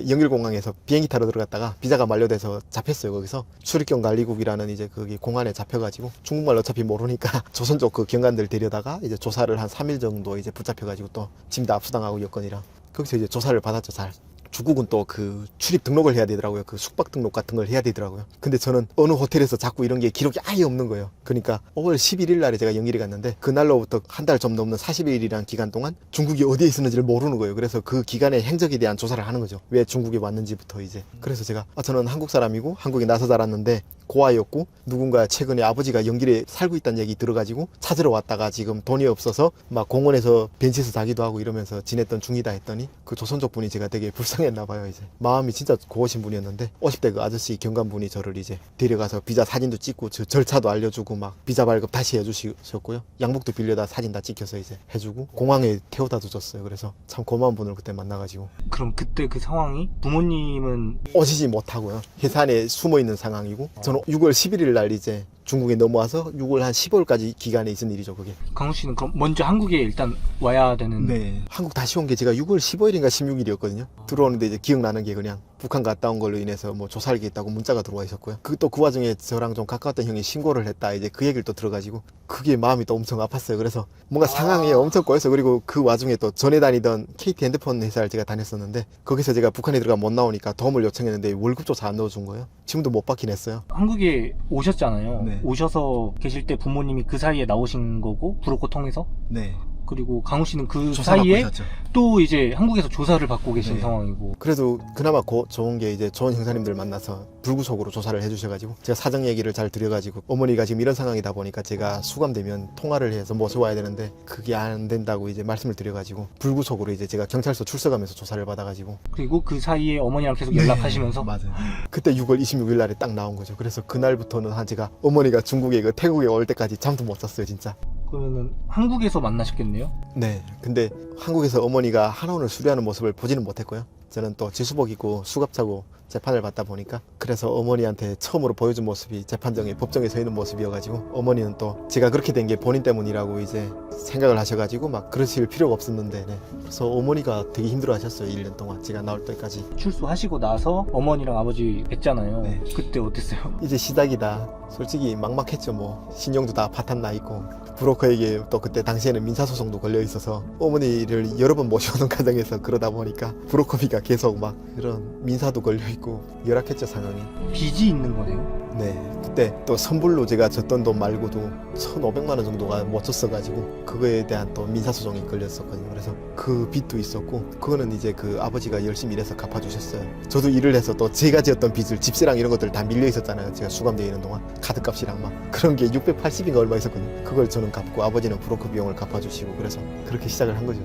영일공항에서 비행기 타러 들어갔다가 비자가 만료돼서 잡혔어요. 거기서 출입경 관리국이라는 이제 거기 공안에 잡혀가지고, 중국말 어차피 모르니까 조선족 그 경관들 데려다가 이제 조사를 한 3일 정도 이제 붙잡혀가지고 또 짐 다 압수당하고 여건이랑 거기서 이제 조사를 받았죠, 잘. 중국은 또 그 출입 등록을 해야 되더라고요. 그 숙박 등록 같은 걸 해야 되더라고요. 근데 저는 어느 호텔에서 자꾸 이런 게 기록이 아예 없는 거예요. 그러니까 5월 11일 날에 제가 영일에 갔는데, 그날로부터 한 달 좀 넘는 40일이라는 기간 동안 중국이 어디에 있었는지를 모르는 거예요. 그래서 그 기간의 행적에 대한 조사를 하는 거죠. 왜 중국에 왔는지부터 이제. 그래서 제가 저는 한국 사람이고 한국에 나서 자랐는데 고아였고, 누군가 최근에 아버지가 영길에 살고 있다는 얘기 들어가지고 찾으러 왔다가 지금 돈이 없어서 막 공원에서 벤치에서 자기도 하고 이러면서 지냈던 중이다 했더니, 그 조선족 분이 제가 되게 불쌍했나 봐요. 이제 마음이 진짜 고우신 분이었는데, 50대 그 아저씨 경관분이 저를 이제 데려가서 비자 사진도 찍고 저 절차도 알려주고 막 비자 발급 다시 해주셨고요. 양복도 빌려다 사진 다 찍혀서 이제 해주고 공항에 태워다도 줬어요. 그래서 참 고마운 분을 그때 만나가지고. 그럼 그때 그 상황이 부모님은 오시지 못하고요. 해산에 숨어 있는 상황이고, 저는 6월 11일 날 이제 중국에 넘어와서 6월 한 15일까지 기간에 있은 일이죠, 그게. 강훈 씨는 그럼 먼저 한국에 일단 와야 되는. 네. 한국 다시 온 게 제가 6월 15일인가 16일이었거든요. 들어오는데 이제 기억나는 게 그냥 북한 갔다 온 걸로 인해서 뭐 조사할 게 있다고 문자가 들어와 있었고요. 그 와중에 저랑 좀 가까웠던 형이 신고를 했다, 이제 그 얘기를 또 들어가지고 그게 마음이 또 엄청 아팠어요. 그래서 뭔가 상황이 엄청 꼬여서, 그리고 그 와중에 또 전에 다니던 KT 핸드폰 회사를 제가 다녔었는데, 거기서 제가 북한에 들어가 못 나오니까 도움을 요청했는데 월급조차 안 넣어준 거예요. 지금도 못 받긴 했어요. 한국에 오셨잖아요. 네. 오셔서 계실 때 부모님이 그 사이에 나오신 거고, 브로커 통해서. 네. 그리고 강훈 씨는 그 조사 받고 사이에 있었죠. 또 이제 한국에서 조사를 받고 계신 네. 상황이고. 그래도 그나마 좋은 게 이제 좋은 형사님들 만나서 불구속으로 조사를 해주셔가지고, 제가 사정 얘기를 잘 드려가지고, 어머니가 지금 이런 상황이다 보니까 제가 수감되면 통화를 해서 모셔와야 되는데 그게 안 된다고 이제 말씀을 드려가지고, 불구속으로 이제 제가 경찰서 출석하면서 조사를 받아가지고. 그리고 그 사이에 어머니랑 계속 연락하시면서. 네, 맞아요. 그때 6월 26일 날에 딱 나온 거죠. 그래서 그날부터는 한 제가 어머니가 중국에 태국에 올 때까지 잠도 못 잤어요, 진짜. 그러면은 한국에서 만나셨겠네요? 네. 근데 한국에서 어머니가 한원을 수리하는 모습을 보지는 못했고요. 저는 또 지수복 입고 수갑 차고 재판을 받다 보니까, 그래서 어머니한테 처음으로 보여준 모습이 재판정에 법정에 서 있는 모습이어가지고, 어머니는 또 제가 그렇게 된 게 본인 때문이라고 이제 생각을 하셔가지고 막 그러실 필요가 없었는데, 네. 그래서 어머니가 되게 힘들어 하셨어요. 1년 동안 제가 나올 때까지. 출소하시고 나서 어머니랑 아버지 뵀잖아요. 네. 그때 어땠어요? 이제 시작이다. 솔직히 막막했죠. 뭐 신용도 다 파탄 나 있고, 브로커에게 또 그때 당시에는 민사소송도 걸려 있어서 어머니를 여러 번 모셔오는 과정에서 그러다 보니까 브로커비가 계속 막 그런 민사도 걸려 있고 열악했죠, 상황이. 빚이 있는 거네요? 네. 그때 또 선불로 제가 줬던 돈 말고도 1,500만 원 정도가 못 줬어가지고 그거에 대한 또 민사소송이 걸렸었거든요. 그래서 그 빚도 있었고, 그거는 이제 그 아버지가 열심히 일해서 갚아주셨어요. 저도 일을 해서 또 제가 지었던 빚을, 집세랑 이런 것들 다 밀려 있었잖아요. 제가 수감되어 있는 동안 카드값이랑 막 그런 게 680인가 얼마 있었거든요. 그걸 저는 갚고 아버지는 브로커 비용을 갚아주시고, 그래서 그렇게 시작을 한 거죠.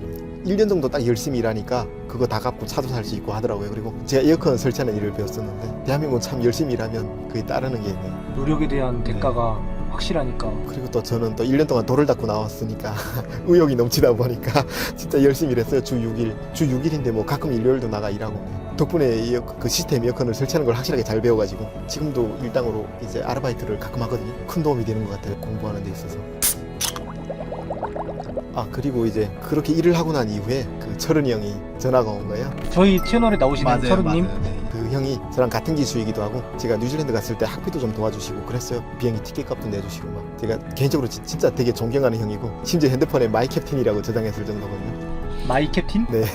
1년 정도 딱 열심히 일하니까 그거 다 갚고 차도 살 수 있고 하더라고요. 그리고 제가 에어컨 설치하는 일을 배웠었는데, 대한민국은 참 열심히 일하면 그게 따르는 게 있네요. 노력에 대한 대가가 확실하니까. 그리고 또 저는 또 1년 동안 돌을 닦고 나왔으니까 의욕이 넘치다 보니까 진짜 열심히 일했어요. 주 6일인데 뭐 가끔 일요일도 나가 일하고. 덕분에 그 시스템 에어컨을 설치하는 걸 확실하게 잘 배워가지고 지금도 일당으로 이제 아르바이트를 가끔 하거든요. 큰 도움이 되는 것 같아요, 공부하는 데 있어서. 그리고 이제 그렇게 일을 하고 난 이후에 그 철은이 형이 전화가 온 거예요. 저희 채널에 나오시는 철우님. 그 형이 저랑 같은 기수이기도 하고, 제가 뉴질랜드 갔을 때 학비도 좀 도와주시고 그랬어요. 비행기 티켓 값도 내주시고 막. 제가 개인적으로 진짜 되게 존경하는 형이고, 심지어 핸드폰에 마이 캡틴이라고 저장했을 정도거든요. 마이 캡틴? 네.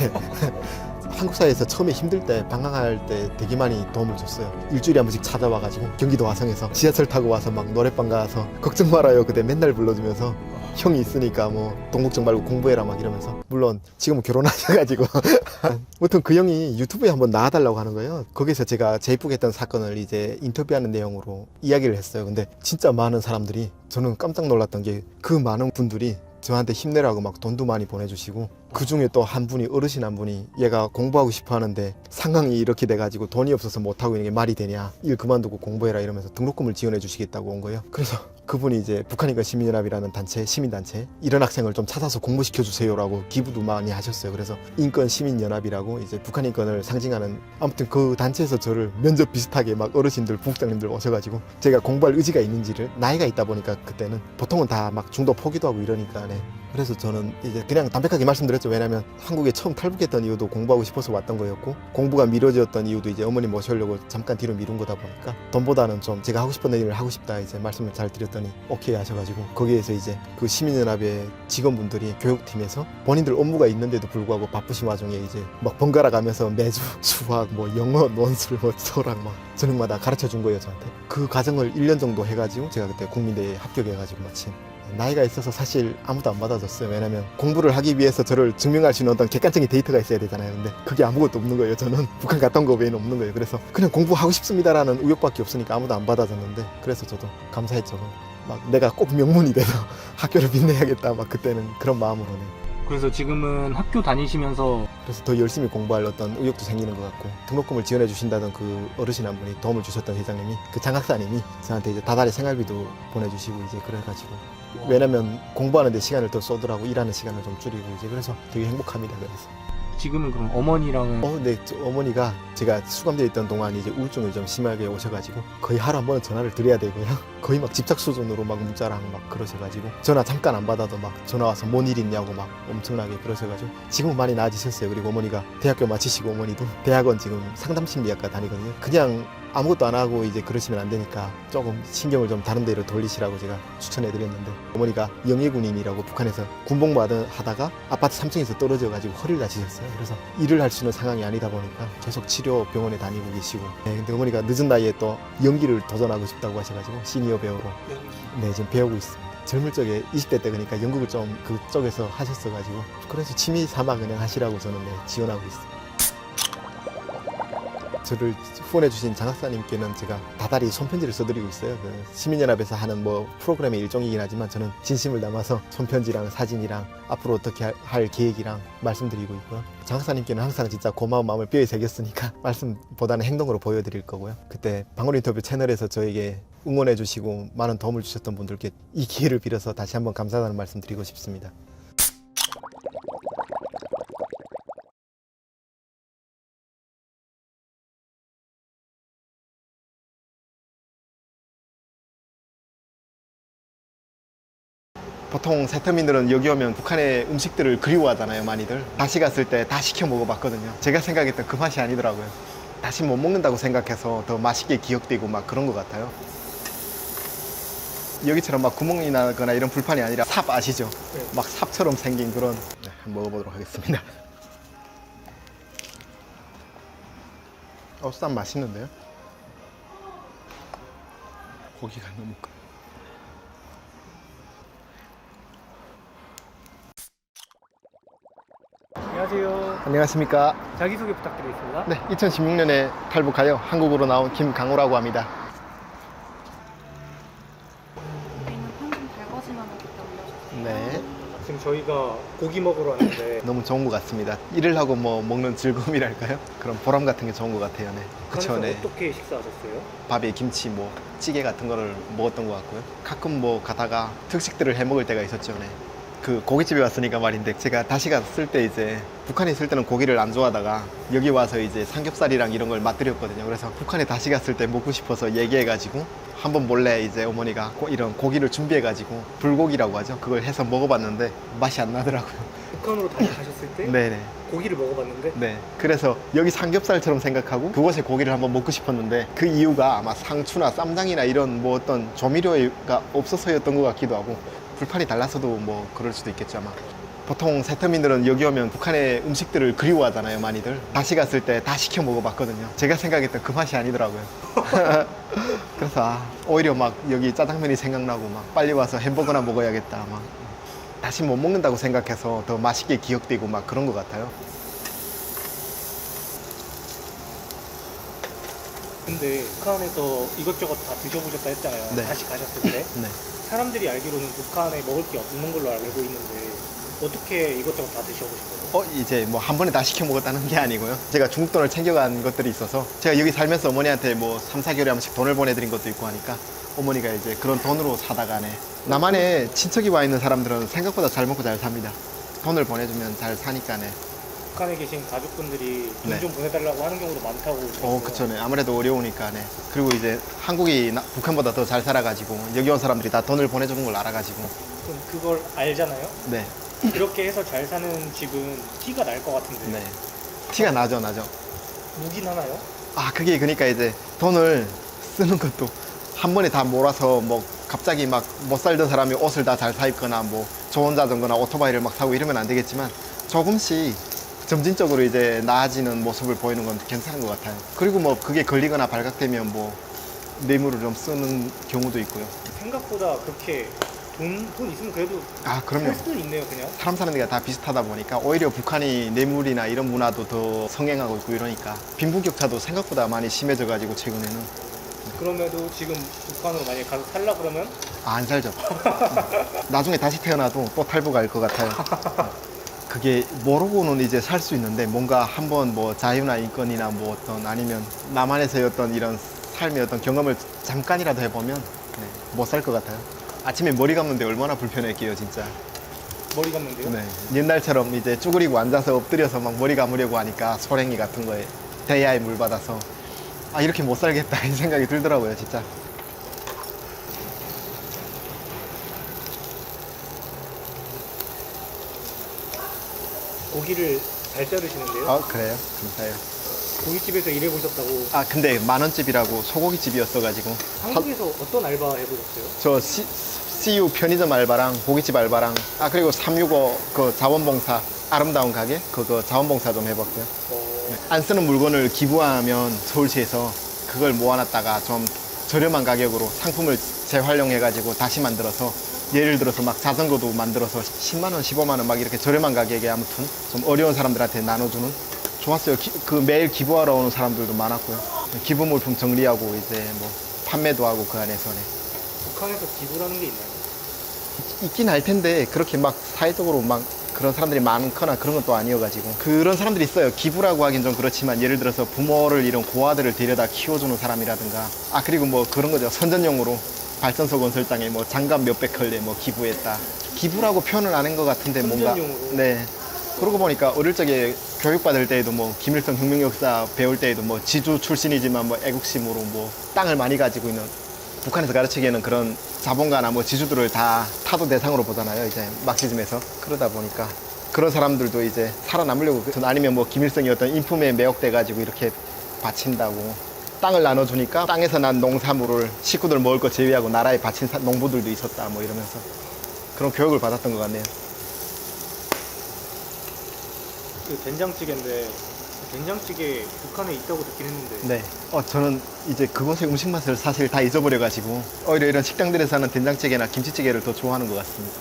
한국 사회에서 처음에 힘들 때, 방황할 때 되게 많이 도움을 줬어요. 일주일에 한 번씩 찾아와가지고 경기도 화성에서 지하철 타고 와서 막 노래방 가서 걱정 말아요 그때 맨날 불러주면서 형이 있으니까 뭐 동국정 말고 공부해라 막 이러면서, 물론 지금은 결혼하셔가지고 아무튼 그 형이 유튜브에 한번 나와달라고 하는 거예요. 거기서 제가 제이프했던 사건을 이제 인터뷰하는 내용으로 이야기를 했어요. 근데 진짜 많은 사람들이, 저는 깜짝 놀랐던 게 그 많은 분들이 저한테 힘내라고 막 돈도 많이 보내주시고, 그 중에 또 한 분이, 어르신 한 분이 얘가 공부하고 싶어 하는데 상황이 이렇게 돼가지고 돈이 없어서 못하고 있는 게 말이 되냐, 일 그만두고 공부해라 이러면서 등록금을 지원해 주시겠다고 온 거예요. 그래서 그분이 이제 북한인권 시민연합이라는 단체, 시민단체, 이런 학생을 좀 찾아서 공부시켜 주세요라고 기부도 많이 하셨어요. 그래서 인권 시민연합이라고 이제 북한 인권을 상징하는, 아무튼 그 단체에서 저를 면접 비슷하게 막 어르신들, 부국장님들 오셔가지고 제가 공부할 의지가 있는지를, 나이가 있다 보니까 그때는 보통은 다 막 중도 포기도 하고 이러니까. 네. 그래서 저는 이제 그냥 담백하게 말씀드렸죠. 왜냐면 한국에 처음 탈북했던 이유도 공부하고 싶어서 왔던 거였고, 공부가 미뤄졌던 이유도 이제 어머니 모시려고 잠깐 뒤로 미룬 거다 보니까 돈보다는 좀 제가 하고 싶은 일을 하고 싶다 이제 말씀을 잘 드렸더니 오케이 하셔가지고, 거기에서 이제 그 시민연합의 직원분들이 교육팀에서 본인들 업무가 있는데도 불구하고 바쁘신 와중에 이제 막 번갈아 가면서 매주 수학, 뭐 영어, 논술, 뭐 수학 막 저녁마다 가르쳐 준 거예요, 저한테. 그 과정을 1년 정도 해가지고 제가 그때 국민대에 합격해가지고 마침. 나이가 있어서 사실 아무도 안 받아줬어요. 왜냐면 공부를 하기 위해서 저를 증명할 수 있는 어떤 객관적인 데이터가 있어야 되잖아요. 근데 그게 아무것도 없는 거예요. 저는 북한 갔다 온 거 외에는 없는 거예요. 그래서 그냥 공부하고 싶습니다라는 의욕밖에 없으니까 아무도 안 받아줬는데, 그래서 저도 감사했죠. 막 내가 꼭 명문이 돼서 학교를 빛내야겠다, 막 그때는 그런 마음으로는. 그래서 지금은 학교 다니시면서 그래서 더 열심히 공부할 어떤 의욕도 생기는 것 같고, 등록금을 지원해 주신다던 그 어르신 한 분이, 도움을 주셨던 회장님이, 그 장학사님이 저한테 이제 다달이 생활비도 보내주시고 이제 그래가지고, 왜냐면 공부하는데 시간을 더 쏘더라고, 일하는 시간을 좀 줄이고 이제. 그래서 되게 행복합니다. 그래서 지금은 그럼 어머니랑은 네, 어머니가 제가 수감되어 있던 동안 이제 우울증을 좀 심하게 오셔가지고 거의 하루 한 번은 전화를 드려야 되고요. 거의 막 집착 수준으로 막 문자랑 막 그러셔가지고, 전화 잠깐 안 받아도 막 전화 와서 뭔 일 있냐고 막 엄청나게 그러셔가지고, 지금은 많이 나아지셨어요. 그리고 어머니가 대학교 마치시고, 어머니도 대학원 지금 상담심리학과 다니거든요. 그냥 아무것도 안 하고 이제 그러시면 안 되니까 조금 신경을 좀 다른 데로 돌리시라고 제가 추천해 드렸는데, 어머니가 영예군인이라고 북한에서 군복무 하다가 아파트 3층에서 떨어져가지고 허리를 다치셨어요. 그래서 일을 할 수 있는 상황이 아니다 보니까 계속 치료 병원에 다니고 계시고, 네, 근데 어머니가 늦은 나이에 또 연기를 도전하고 싶다고 하셔가지고 시니어 배우로 네, 지금 배우고 있습니다. 젊을 적에 20대 때 그러니까 연극을 좀 그쪽에서 하셨어가지고, 그래서 취미 삼아 그냥 하시라고 저는 네, 지원하고 있습니다. 저를 후원해주신 장학사님께는 제가 다달이 손편지를 써드리고 있어요. 그 시민연합에서 하는 뭐 프로그램의 일종이긴 하지만 저는 진심을 담아서 손편지랑 사진이랑 앞으로 어떻게 할 계획이랑 말씀드리고 있고요. 장학사님께는 항상 진짜 고마운 마음을 뼈에 새겼으니까 말씀보다는 행동으로 보여드릴 거고요. 그때 방울 인터뷰 채널에서 저에게 응원해주시고 많은 도움을 주셨던 분들께 이 기회를 빌어서 다시 한번 감사하다는 말씀 드리고 싶습니다. 보통 세터민들은 여기 오면 북한의 음식들을 그리워하잖아요, 많이들. 다시 갔을 때 다 시켜 먹어봤거든요. 제가 생각했던 그 맛이 아니더라고요. 다시 못 먹는다고 생각해서 더 맛있게 기억되고 막 그런 것 같아요. 여기처럼 막 구멍이 나거나 이런 불판이 아니라 삽 아시죠? 네. 막 삽처럼 생긴 그런. 네, 한번 먹어보도록 하겠습니다. 쌈 맛있는데요? 고기가 너무 커. 안녕하세요. 안녕하십니까. 자기소개 부탁드리겠습니다. 네, 2016년에 탈북하여 한국으로 나온 김강호라고 합니다. 저희는 평균 달궈지만 하기 때문에 네, 지금 저희가 고기 먹으러 왔는데 너무 좋은 것 같습니다. 일을 하고 뭐 먹는 즐거움이랄까요? 그런 보람 같은 게 좋은 것 같아요. 네, 그쵸, 북한에서 네. 어떻게 식사하셨어요? 밥에 김치, 뭐 찌개 같은 거를 먹었던 것 같고요. 가끔 뭐 가다가 특식들을 해 먹을 때가 있었죠. 네. 그 고깃집에 왔으니까 말인데, 제가 다시 갔을 때 이제 북한에 있을 때는 고기를 안 좋아하다가 여기 와서 이제 삼겹살이랑 이런 걸 맛들였거든요. 그래서 북한에 다시 갔을 때 먹고 싶어서 얘기해가지고 한번 몰래 이제 어머니가 이런 고기를 준비해가지고 불고기라고 하죠. 그걸 해서 먹어봤는데 맛이 안 나더라고요. 북한으로 다시 가셨을 때 네네. 고기를 먹어봤는데 네. 그래서 여기 삼겹살처럼 생각하고 그곳의 고기를 한번 먹고 싶었는데, 그 이유가 아마 상추나 쌈장이나 이런 뭐 어떤 조미료가 없어서였던 것 같기도 하고, 불판이 달라서도 뭐 그럴 수도 있겠죠 아마. 보통 세터민들은 여기 오면 북한의 음식들을 그리워하잖아요, 많이들. 다시 갔을 때 다 시켜 먹어봤거든요. 제가 생각했던 그 맛이 아니더라고요. 그래서 오히려 막 여기 짜장면이 생각나고 막 빨리 와서 햄버거나 먹어야겠다 막. 다시 못 먹는다고 생각해서 더 맛있게 기억되고 막 그런 것 같아요. 근데 북한에서 이것저것 다 드셔보셨다 했잖아요. 네. 다시 가셨을 때. 네. 사람들이 알기로는 북한에 먹을 게 없는 걸로 알고 있는데 어떻게 이것저것 다 드셔보신 거예요? 이제 뭐 한 번에 다 시켜 먹었다는 게 아니고요. 제가 중국 돈을 챙겨간 것들이 있어서 제가 여기 살면서 어머니한테 뭐 3, 4개월에 한 번씩 돈을 보내드린 것도 있고 하니까 어머니가 이제 그런 돈으로 사다가네. 남한에 친척이 와 있는 사람들은 생각보다 잘 먹고 잘 삽니다. 돈을 보내주면 잘 사니까네. 북한에 계신 가족분들이 돈 네. 좀 보내달라고 하는 경우도 많다고 들었어요. 그쵸, 네. 아무래도 어려우니까네. 그리고 이제 한국이 북한보다 더 잘 살아가지고 여기 온 사람들이 다 돈을 보내주는 걸 알아가지고. 그럼 그걸 알잖아요? 네. 그렇게 해서 잘 사는 집은 티가 날 것 같은데 네. 티가 나죠, 나죠. 무긴 하나요? 그게 그러니까 이제 돈을 쓰는 것도 한 번에 다 몰아서 뭐 갑자기 막 못 살던 사람이 옷을 다 잘 사 입거나 뭐 좋은 자전거나 오토바이를 막 사고 이러면 안 되겠지만 조금씩 점진적으로 이제 나아지는 모습을 보이는 건 괜찮은 것 같아요. 그리고 뭐 그게 걸리거나 발각되면 뭐 뇌물을 좀 쓰는 경우도 있고요. 생각보다 그렇게 돈 있으면 그래도 그럼요. 살 수는 있네요 그냥. 사람 사는 데가 다 비슷하다 보니까 오히려 북한이 뇌물이나 이런 문화도 더 성행하고 있고 이러니까 빈부격차도 생각보다 많이 심해져 가지고 최근에는 그럼에도 지금 북한으로 만약에 가서 살라 그러면 안 살죠. 나중에 다시 태어나도 또 탈북할 것 같아요. 그게 모르고는 이제 살 수 있는데 뭔가 한번 뭐 자유나 인권이나 뭐 어떤 아니면 남한에서의 어떤 이런 삶의 어떤 경험을 잠깐이라도 해보면 못 살 것 같아요. 아침에 머리 감는데 얼마나 불편했게요, 진짜. 머리 감는데요? 네. 옛날처럼 이제 쭈그리고 앉아서 엎드려서 막 머리 감으려고 하니까 소랭이 같은 거에 대야에 물 받아서 이렇게 못 살겠다 이 생각이 들더라고요, 진짜. 고기를 잘 자르시는데요? 그래요? 감사해요. 고깃집에서 일해보셨다고. 근데 만원집이라고 소고기집이었어가지고 한국에서 어떤 알바 해보셨어요? 저 CU 편의점 알바랑 고깃집 알바랑 그리고 365 그 자원봉사 아름다운 가게 그거 자원봉사 좀 해봤고요. 안 쓰는 물건을 기부하면 서울시에서 그걸 모아놨다가 좀 저렴한 가격으로 상품을 재활용해가지고 다시 만들어서 예를 들어서 막 자전거도 만들어서 10만원, 15만원 막 이렇게 저렴한 가격에 아무튼 좀 어려운 사람들한테 나눠주는 좋았어요. 그 매일 기부하러 오는 사람들도 많았고요. 기부 물품 정리하고 이제 뭐 판매도 하고 그 안에서네. 북한에서 기부라는 게 있나요? 있긴 할 텐데 그렇게 막 사회적으로 막 그런 사람들이 많거나 그런 건 또 아니어가지고 그런 사람들이 있어요. 기부라고 하긴 좀 그렇지만 예를 들어서 부모를 이런 고아들을 데려다 키워주는 사람이라든가 그리고 뭐 그런 거죠. 선전용으로 발전소 건설장에 뭐 장갑 몇백 컬레 뭐 기부했다. 기부라고 표현을 안 한 것 같은데 뭔가 선전용으로? 네. 그러고 보니까 어릴 적에 교육받을 때에도 뭐 김일성 혁명 역사 배울 때에도 뭐 지주 출신이지만 뭐 애국심으로 뭐 땅을 많이 가지고 있는 북한에서 가르치기에는 그런 자본가나 뭐 지주들을 다 타도 대상으로 보잖아요. 이제 막시즘에서. 그러다 보니까 그런 사람들도 이제 살아남으려고 아니면 뭐 김일성이 어떤 인품에 매혹돼 가지고 이렇게 바친다고 땅을 나눠주니까 땅에서 난 농산물을 식구들 먹을 거 제외하고 나라에 바친 농부들도 있었다 뭐 이러면서 그런 교육을 받았던 것 같네요. 그 된장찌개인데 된장찌개 북한에 있다고 듣긴 했는데 네. 저는 이제 그곳의 음식 맛을 사실 다 잊어버려가지고 오히려 이런 식당들에서 하는 된장찌개나 김치찌개를 더 좋아하는 것 같습니다.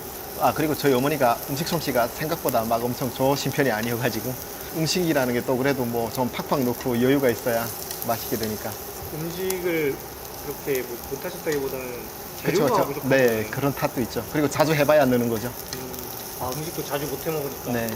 그리고 저희 어머니가 음식 솜씨가 생각보다 막 엄청 좋으신 편이 아니어가지고 음식이라는 게 또 그래도 뭐 좀 팍팍 넣고 여유가 있어야 맛있게 되니까. 음식을 그렇게 뭐 못하셨다기보다는 재료가 부족한 네, 거네요. 그런 탓도 있죠. 그리고 자주 해봐야 느는 거죠. 음식도 자주 못 해먹으니까 네.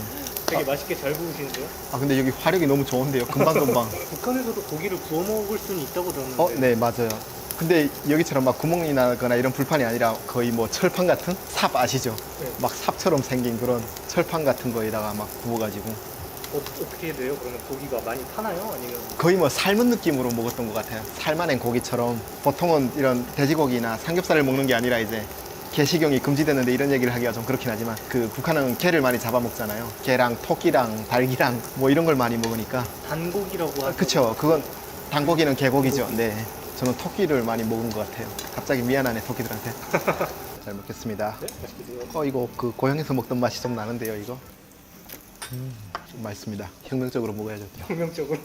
되게 맛있게 잘 구우시는데요? 근데 여기 화력이 너무 좋은데요. 금방금방. 북한에서도 고기를 구워 먹을 수는 있다고 들었는데 네, 맞아요. 근데 여기처럼 막 구멍이 나거나 이런 불판이 아니라 거의 뭐 철판 같은 삽 아시죠? 네. 막 삽처럼 생긴 그런 철판 같은 거에다가 막 구워가지고 어떻게 돼요? 그러면 고기가 많이 타나요? 아니면 거의 뭐 삶은 느낌으로 먹었던 것 같아요. 삶아낸 고기처럼. 보통은 이런 돼지고기나 삼겹살을 먹는 게 아니라 이제 개식용이 금지되는데 이런 얘기를 하기가 좀 그렇긴 하지만 북한은 개를 많이 잡아먹잖아요. 개랑 토끼랑 닭이랑 뭐 이런 걸 많이 먹으니까. 단고기라고 하죠. 그쵸. 그건 단고기는 개고기죠. 네. 저는 토끼를 많이 먹은 것 같아요. 갑자기 미안하네 토끼들한테. 잘 먹겠습니다. 네? 맛있게 드세요. 이거 그 고향에서 먹던 맛이 좀 나는데요, 이거. 좀 맛있습니다. 혁명적으로 먹어야죠. 혁명적으로.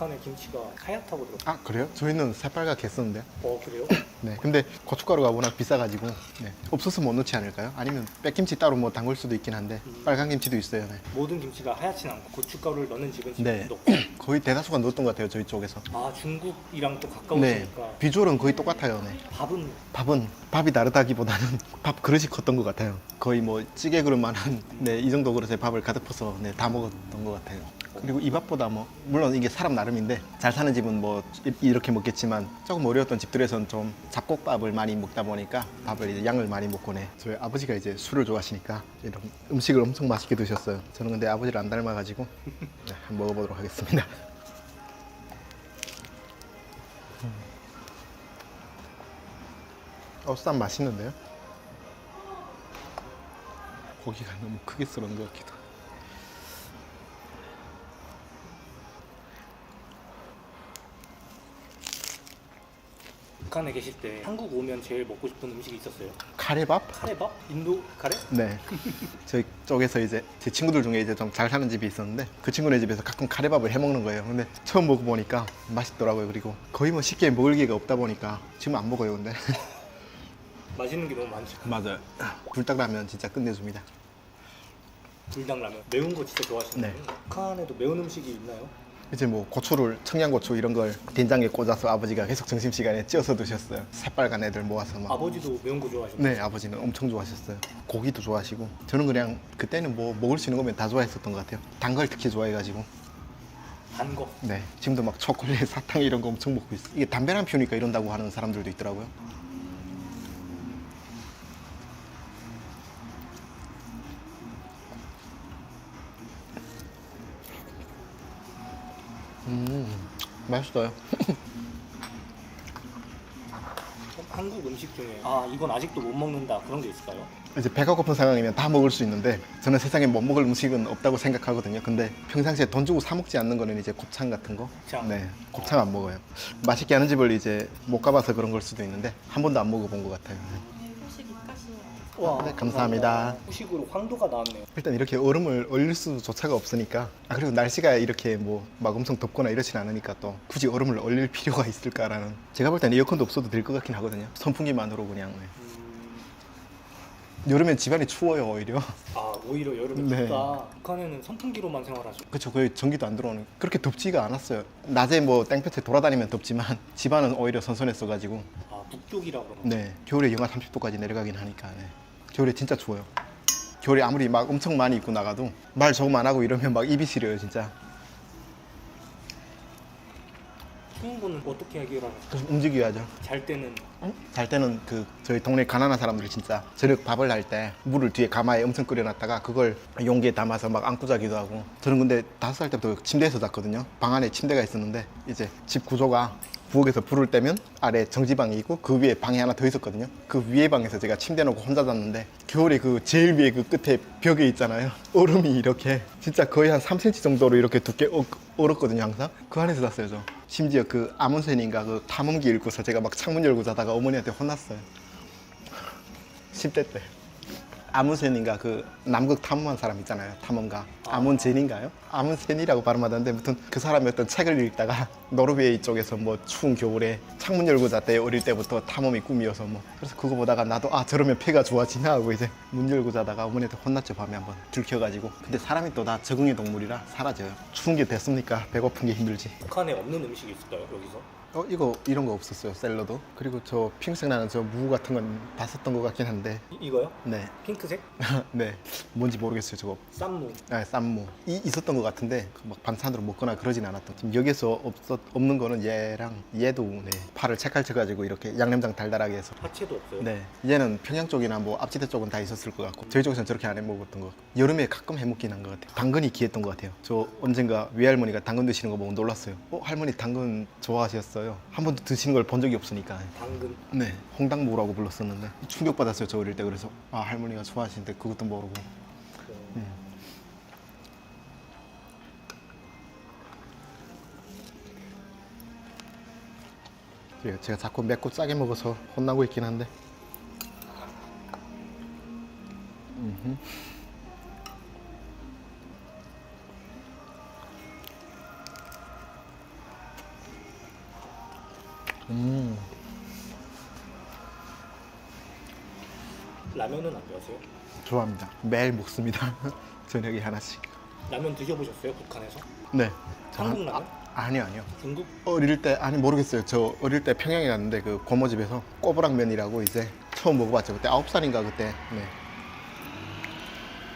북한의 김치가 하얗다고 들었어요. 아 그래요? 저희는 새빨갛게 했었는데. 그래요? 네. 근데 고춧가루가 워낙 비싸가지고 네. 없어서 못 넣지 않을까요? 아니면 백김치 따로 뭐 담글 수도 있긴 한데 빨간 김치도 있어요. 네. 모든 김치가 하얗진 않고 고춧가루를 넣는 집은 네. 넣고. 거의 대다수가 넣었던 것 같아요. 저희 쪽에서. 아, 중국이랑 또 네. 가까우시니까. 비주얼은 거의 똑같아요. 네. 밥이 다르다기보다는 밥 그릇이 컸던 것 같아요. 거의 뭐 찌개 그릇만한 네, 이 정도 그릇에 밥을 가득 퍼서 네, 다 먹었던 것 같아요. 그리고 이 밥보다 뭐 물론 이게 사람 나름인데 잘 사는 집은 뭐 이렇게 먹겠지만 조금 어려웠던 집들에서는 좀 잡곡밥을 많이 먹다 보니까 밥을 이제 양을 많이 먹고네. 저희 아버지가 이제 술을 좋아하시니까 이런 음식을 엄청 맛있게 드셨어요. 저는 근데 아버지를 안 닮아가지고 네, 한번 먹어보도록 하겠습니다. 쌈 맛있는데요? 고기가 너무 크게 썰은 것 같기도. 북한에 계실 때 한국 오면 제일 먹고 싶은 음식이 있었어요? 카레밥? 카레밥? 인도 카레? 네. 저희 쪽에서 이제 제 친구들 중에 이제 좀 잘 사는 집이 있었는데 그 친구네 집에서 가끔 카레밥을 해 먹는 거예요. 근데 처음 먹어보니까 맛있더라고요. 그리고 거의 뭐 쉽게 먹을 기회가 없다 보니까 지금 안 먹어요. 근데 맛있는 게 너무 많죠. 맞아요. 불닭라면 진짜 끝내줍니다. 불닭라면. 매운 거 진짜 좋아하시나요? 네. 북한에도 매운 음식이 있나요? 이제 뭐 고추를 청양고추 이런 걸 된장에 꽂아서 아버지가 계속 점심시간에 찌어서 드셨어요. 새빨간 애들 모아서 막. 아버지도 매운 거 좋아하시나요? 네, 아버지는 엄청 좋아하셨어요. 고기도 좋아하시고 저는 그냥 그때는 뭐 먹을 수 있는 거면 다 좋아했었던 것 같아요. 단 걸 특히 좋아해가지고. 단 거. 네, 지금도 막 초콜릿, 사탕 이런 거 엄청 먹고 있어요. 이게 담배랑 피우니까 이런다고 하는 사람들도 있더라고요. 맛있어요. 한국 음식 중에 이건 아직도 못 먹는다 그런 게 있을까요? 이제 배가 고픈 상황이면 다 먹을 수 있는데 저는 세상에 못 먹을 음식은 없다고 생각하거든요. 근데 평상시에 돈 주고 사 먹지 않는 거는 이제 곱창 같은 거. 곱창. 네, 곱창 안 먹어요. 맛있게 하는 집을 이제 못 가봐서 그런 걸 수도 있는데 한 번도 안 먹어본 것 같아요. 후식 입가시면 와, 네, 감사합니다. 후식으로 황도가 나왔네요. 일단 이렇게 얼음을 얼릴 수조차가 없으니까 그리고 날씨가 이렇게 뭐 막 엄청 덥거나 이러진 않으니까 또 굳이 얼음을 얼릴 필요가 있을까라는 제가 볼 때는 에어컨도 없어도 될 것 같긴 하거든요. 선풍기만으로 그냥. 네. 여름엔 집안이 추워요 오히려. 오히려 여름에 네. 춥다. 북한에는 선풍기로만 생활하죠. 그쵸, 거의 전기도 안 들어오는. 그렇게 덥지가 않았어요. 낮에 뭐 땡볕에 돌아다니면 덥지만 집안은 오히려 선선했어가지고. 북쪽이라 그러면. 네, 겨울에 영하 30도까지 내려가긴 하니까. 네. 겨울에 진짜 추워요. 겨울에 아무리 막 엄청 많이 입고 나가도 말 조금 안 하고 이러면 막 입이 시려요 진짜. 추운 거는 어떻게 해결하나요? 그래서 움직여야죠. 잘 때는 잘 때는 그 저희 동네 가난한 사람들이 진짜 저녁 밥을 할 때 물을 뒤에 가마에 엄청 끓여놨다가 그걸 용기에 담아서 막 안고 자기도 하고. 저는 근데 5살 때부터 침대에서 잤거든요. 방 안에 침대가 있었는데 이제 집 구조가 부엌에서 불을 떼면 아래 정지방이 있고 그 위에 방이 하나 더 있었거든요. 그 위에 방에서 제가 침대 놓고 혼자 잤는데 겨울에 그 제일 위에 그 끝에 벽에 있잖아요. 얼음이 이렇게 진짜 거의 한 3cm 정도로 이렇게 두께 얼었거든요 항상. 그 안에서 잤어요 저. 심지어 그 아문센인가 그 탐험기 읽고서 제가 막 창문 열고 자다가 어머니한테 혼났어요. 10대 때. 아문센인가 그 남극 탐험한 사람 있잖아요. 탐험가. 아문젠인가요? 아문센이라고 발음하던데 아무튼 그 사람이 어떤 책을 읽다가 노르웨이 쪽에서 뭐 추운 겨울에 창문 열고 잤대. 어릴 때부터 탐험이 꿈이어서 뭐. 그래서 그거 보다가 나도 저러면 폐가 좋아지나 하고 이제 문 열고 자다가 어머니한테 혼났죠. 밤에 한번 들켜가지고. 근데 사람이 또 다 적응의 동물이라 사라져요. 추운 게 됐습니까? 배고픈 게 힘들지. 북한에 없는 음식이 있을까요 여기서? 이런 거 없었어요. 샐러드. 그리고 저 핑크색 나는 저 무 같은 건 봤었던 것 같긴 한데. 이거요? 네. 핑크색? 네. 뭔지 모르겠어요. 저거. 쌈무. 네, 쌈무. 있었던 것 같은데 막 반찬으로 먹거나 그러진 않았던. 지금 여기서 없는 거는 얘랑 얘도 네. 파를 채칼쳐가지고 이렇게 양념장 달달하게 해서. 파채도 없어요? 네. 얘는 평양 쪽이나 뭐 앞지대 쪽은 다 있었을 것 같고 저희 쪽에서는 저렇게 안 해 먹었던 것 같고 여름에 가끔 해 먹긴 한 것 같아요. 당근이 귀했던 것 같아요. 저 언젠가 외할머니가 당근 드시는 거 보고 놀랐어요. 할머니 당근 좋아하셨어요. 한 번도 드시는 걸 본 적이 없으니까. 당근. 네. 홍당무라고 불렀었는데 충격받았어요. 저 어릴 때. 그래서 할머니가 좋아하시는데 그것도 모르고. 제가 자꾸 맵고 짜게 먹어서 혼나고 있긴 한데. 라면은 안 좋아하세요? 좋아합니다. 매일 먹습니다. 저녁에 하나씩. 라면 드셔보셨어요? 북한에서? 네. 한국 라면? 아니요. 중국? 어릴 때 아니 모르겠어요. 저 어릴 때 평양에 갔는데 그 고모집에서 꼬부랑면이라고 이제 처음 먹어봤죠. 그때 9살인가 그때. 네.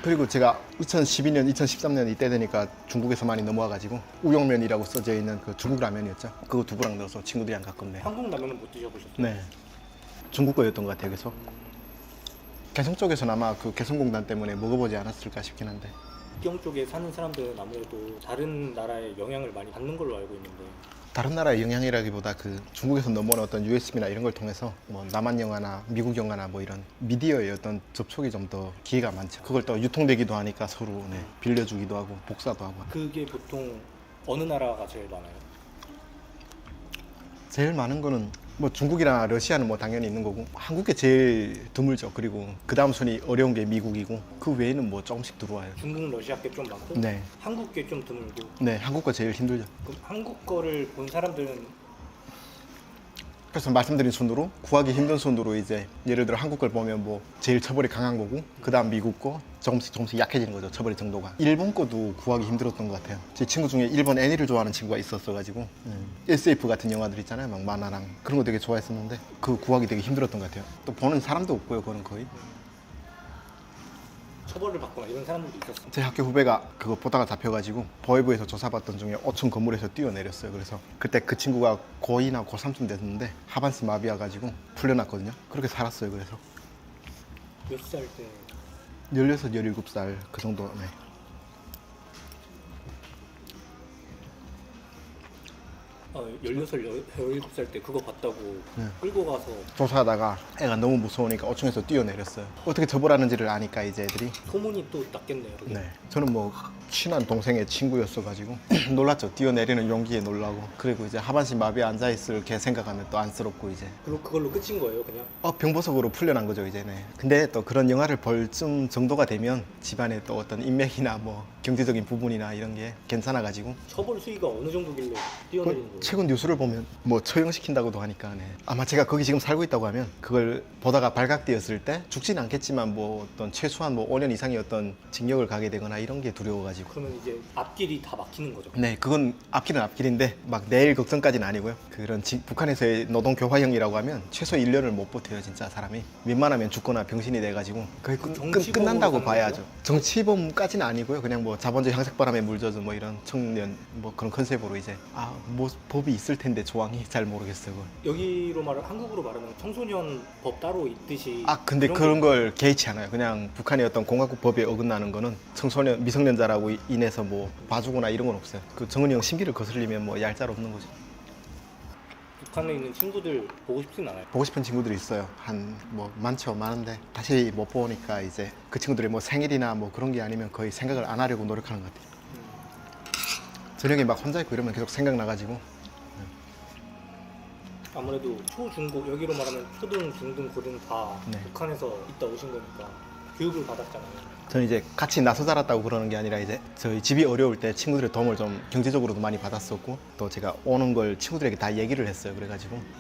그리고 제가 2012년, 2013년 이때 되니까 중국에서 많이 넘어와가지고 우영면이라고 써져 있는 그 중국 라면이었죠. 그거 두부랑 넣어서 친구들이랑 가끔 내. 한국 라면은 못 드셔보셨어요? 네. 중국 거였던 것 같아요. 그래서 개성 쪽에서는 아마 그 개성공단 때문에 먹어보지 않았을까 싶긴 한데. 북경 쪽에 사는 사람들은 아무래도 다른 나라의 영향을 많이 받는 걸로 알고 있는데 다른 나라의 영향이라기보다 그 중국에서 넘어온 어떤 USB나 이런 걸 통해서 뭐 남한 영화나 미국 영화나 뭐 이런 미디어의 어떤 접촉이 좀 더 기회가 많죠. 그걸 또 유통되기도 하니까 서로 네, 빌려주기도 하고 복사도 하고. 그게 보통 어느 나라가 제일 많아요? 제일 많은 거는 뭐 중국이나 러시아는 뭐 당연히 있는 거고 한국에 제일 드물죠. 그리고 그 다음 순위 어려운 게 미국이고 그 외에는 뭐 조금씩 들어와요. 중국, 러시아 게 좀 많고 네, 한국 게 좀 드물고 네, 한국 거 제일 힘들죠. 그럼 한국 거를 본 사람들은 그래서 말씀드린 순으로 구하기 힘든 순으로 이제 예를 들어 한국 걸 보면 뭐 제일 처벌이 강한 거고 그 다음 미국 거 조금씩 약해지는 거죠. 처벌의 정도가. 일본 거도 구하기 힘들었던 것 같아요. 제 친구 중에 일본 애니를 좋아하는 친구가 있었어가지고 SF 같은 영화들 있잖아요. 막 만화랑 그런 거 되게 좋아했었는데 그 구하기 되게 힘들었던 것 같아요. 또 보는 사람도 없고요. 그거는 거의. 처벌을 받거나 이런 사람들도 있었어요. 제 학교 후배가 그거 보다가 잡혀가지고 보회부에서 조사받던 중에 5층 건물에서 뛰어내렸어요. 그래서 그때 그 친구가 고2나 고3쯤 됐는데 하반신 마비 와가지고 풀려났거든요. 그렇게 살았어요. 그래서 몇 살 때? 16, 17살 그 정도. 네. 아, 16, 17살 때 그거 봤다고 네. 끌고 가서 조사하다가 애가 너무 무서우니까 5층에서 뛰어내렸어요. 어떻게 처벌하는지를 아니까 이제 애들이. 소문이 또 났겠네요. 그게. 네. 저는 뭐 친한 동생의 친구였어가지고 놀랐죠. 뛰어내리는 용기에 놀라고. 그리고 이제 하반신 마비에 앉아있을 걔 생각하면 또 안쓰럽고 이제. 그리고 그걸로 끝인 거예요, 그냥? 병보석으로 풀려난 거죠 이제. 네. 근데 또 그런 영화를 볼 쯤 정도가 되면 집안에 또 어떤 인맥이나 뭐 경제적인 부분이나 이런 게 괜찮아가지고 처벌 수위가 어느 정도길래 뛰어내리는 거예요? 최근 뉴스를 보면 뭐 처형시킨다고도 하니까. 네. 아마 제가 거기 지금 살고 있다고 하면 그걸 보다가 발각되었을 때 죽진 않겠지만 뭐 어떤 최소한 뭐 5년 이상의 어떤 징역을 가게 되거나 이런 게 두려워가지고. 그러면 이제 앞길이 다 막히는 거죠? 네, 그건 앞길은 앞길인데 막 내일 걱정까지는 아니고요. 그런 북한에서의 노동 교화형이라고 하면 최소 1년을 못 버텨요, 진짜 사람이. 웬만하면 죽거나 병신이 돼가지고 거의 끝난다고 봐야죠. 정치범까지는 아니고요. 그냥 뭐 자본주의 향색바람에 물젖은 뭐 이런 청년 뭐 그런 컨셉으로 이제 뭐 법이 있을 텐데 조항이 잘 모르겠어요. 그건. 여기로 한국으로 말하면 청소년 법 따로 있듯이 근데 그런 걸 개의치 않아요. 그냥 북한의 어떤 공화국 법에 어긋나는 거는 청소년 미성년자라고 인해서 뭐 봐주거나 이런 건 없어요. 그 정은이 형 심기를 거슬리면 뭐 얄짤 없는 거죠. 북한에 있는 친구들 보고 싶진 않아요. 보고 싶은 친구들이 있어요. 뭐 많은데 다시 못 보니까 이제 그 친구들의 뭐 생일이나 뭐 그런 게 아니면 거의 생각을 안 하려고 노력하는 것 같아요. 저녁에 막 혼자 있고 이러면 계속 생각나가지고. 아무래도 초, 중, 고 여기로 말하면 초등, 중등, 고등 다 네. 북한에서 있다 오신 거니까 교육을 받았잖아요. 저는 이제 같이 나서 자랐다고 그러는 게 아니라 이제 저희 집이 어려울 때 친구들의 도움을 좀 경제적으로도 많이 받았었고 또 제가 오는 걸 친구들에게 다 얘기를 했어요.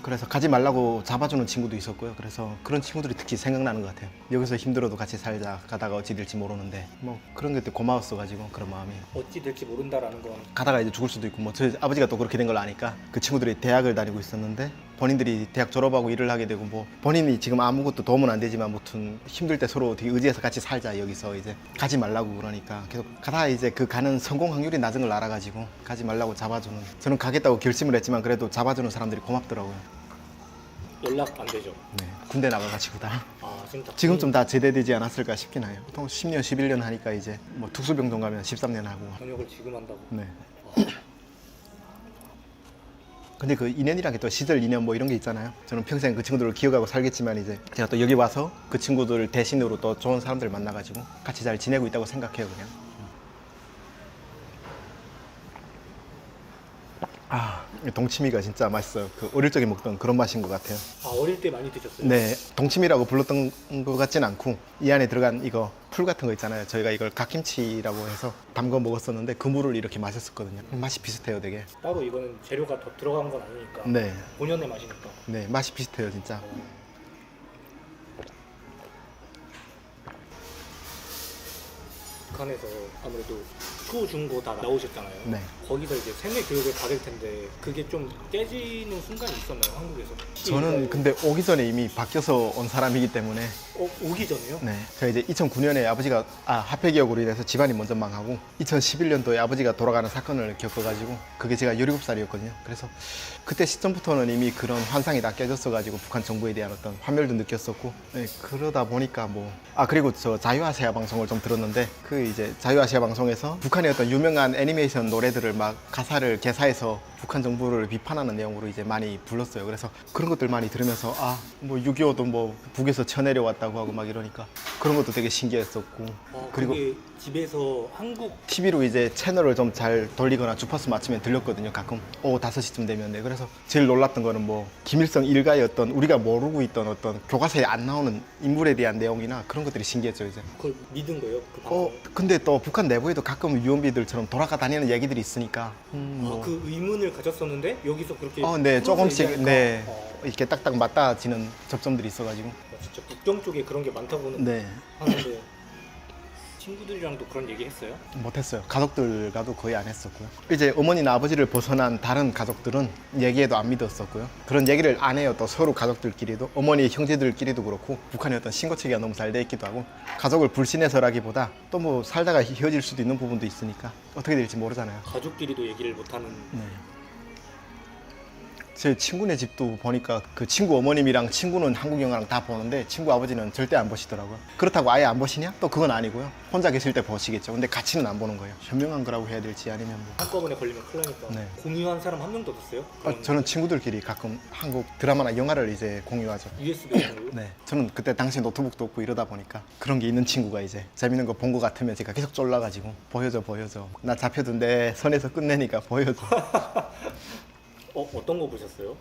그래서 가지 말라고 잡아주는 친구도 있었고요. 그래서 그런 친구들이 특히 생각나는 것 같아요. 여기서 힘들어도 같이 살자, 가다가 어찌 될지 모르는데 뭐 그런 게 고마웠어가지고 그런 마음이. 어찌 될지 모른다라는 건 가다가 이제 죽을 수도 있고 뭐 저희 아버지가 또 그렇게 된 걸 아니까 그 친구들이 대학을 다니고 있었는데 본인들이 대학 졸업하고 일을 하게 되고 뭐 본인이 지금 아무것도 도움은 안 되지만 아무튼 힘들 때 서로 되게 의지해서 같이 살자 여기서 이제 가지 말라고 그러니까 계속 가다가 이제 그 가는 성공 확률이 낮은 걸 알아가지고 가지 말라고 잡아주는. 저는 가겠다고 결심을 했지만 그래도 잡아주는 사람들이 고맙더라고요. 연락 안 되죠? 네, 군대 나가가지고 다. 지금 다 제대되지 않았을까 싶긴 해요. 보통 10년, 11년 하니까 이제 뭐 특수병동 가면 13년 하고. 전역을 지금 한다고? 네. 근데 그 인연이란 게 또 시절 인연 뭐 이런 게 있잖아요. 저는 평생 그 친구들을 기억하고 살겠지만 이제 제가 또 여기 와서 그 친구들 대신으로 또 좋은 사람들 만나가지고 같이 잘 지내고 있다고 생각해요, 그냥. 동치미가 진짜 맛있어요. 그 어릴 적에 먹던 그런 맛인 것 같아요. 아, 어릴 때 많이 드셨어요? 네, 동치미라고 불렀던 것 같진 않고 이 안에 들어간 이거 풀 같은 거 있잖아요. 저희가 이걸 갓김치라고 해서 담궈 먹었었는데 그 물을 이렇게 마셨었거든요. 맛이 비슷해요, 되게. 따로 이거는 재료가 더 들어간 건 아니니까. 네, 본연의 맛이니까. 네, 맛이 비슷해요, 진짜. 북한에서 아무래도 초, 중, 고 다 나오셨잖아요. 네. 거기서 이제 세뇌 교육을 받을 텐데 그게 좀 깨지는 순간이 있었나요, 한국에서? 저는 근데 오기 전에 이미 바뀌어서 온 사람이기 때문에 오기 전에요? 네. 제가 이제 2009년에 아버지가 화폐기억으로 인해서 집안이 먼저 망하고 2011년도에 아버지가 돌아가는 사건을 겪어가지고 그게 제가 17살이었거든요. 그래서 그때 시점부터는 이미 그런 환상이 다 깨졌어가지고 북한 정부에 대한 어떤 환멸도 느꼈었고 네, 그러다 보니까 그리고 저 자유아시아 방송을 좀 들었는데 그 이제 자유아시아 방송에서 북한의 어떤 유명한 애니메이션 노래들을 막 가사를 개사해서 북한 정부를 비판하는 내용으로 이제 많이 불렀어요. 그래서 그런 것들 많이 들으면서 6.25도 뭐 북에서 쳐내려왔다고 하고 막 이러니까 그런 것도 되게 신기했었고 그리고 그게 집에서 한국 TV로 이제 채널을 좀 잘 돌리거나 주파수 맞추면 들렸거든요. 가끔 오후 5시쯤 되면. 네. 그래서 제일 놀랐던 거는 김일성 일가의 어떤 우리가 모르고 있던 어떤 교과서에 안 나오는 인물에 대한 내용이나 그런 것들이 신기했죠. 이제. 그걸 믿은 거예요? 그 방송? 근데 또 북한 내부에도 가끔 유언비들처럼 돌아다니는 얘기들이 있으니까 그 의문을 가졌었는데 여기서 그렇게 네, 조금씩 얘기하니까, 네, 이렇게 딱딱 맞닿아지는 접점들이 있어가지고 진짜 북경 쪽에 그런 게 많다고는 네, 하는데 친구들이랑도 그런 얘기 했어요? 못했어요. 가족들과도 거의 안 했었고요. 이제 어머니나 아버지를 벗어난 다른 가족들은 얘기해도 안 믿었었고요. 그런 얘기를 안 해요. 또 서로 가족들끼리도 어머니 형제들끼리도 그렇고 북한의 어떤 신고체계가 너무 잘 돼 있기도 하고 가족을 불신해서라기보다 또 살다가 헤어질 수도 있는 부분도 있으니까 어떻게 될지 모르잖아요. 가족끼리도 얘기를 못하는. 네. 제 친구네 집도 보니까 그 친구 어머님이랑 친구는 한국 영화랑 다 보는데 친구 아버지는 절대 안 보시더라고요. 그렇다고 아예 안 보시냐? 또 그건 아니고요. 혼자 계실 때 보시겠죠. 근데 같이는 안 보는 거예요. 현명한 거라고 해야 될지 아니면 한꺼번에 걸리면 큰일 나니까. 네. 공유한 사람 한 명도 없었어요? 저는 친구들끼리 가끔 한국 드라마나 영화를 이제 공유하죠. USB 같은 걸로? 네. 저는 그때 당시 노트북도 없고 이러다 보니까 그런 게 있는 친구가 이제 재밌는 거 본 거 같으면 제가 계속 쫄라가지고 보여줘. 나 잡혀도 내 선에서 끝내니까 보여줘. 어떤 거 보셨어요?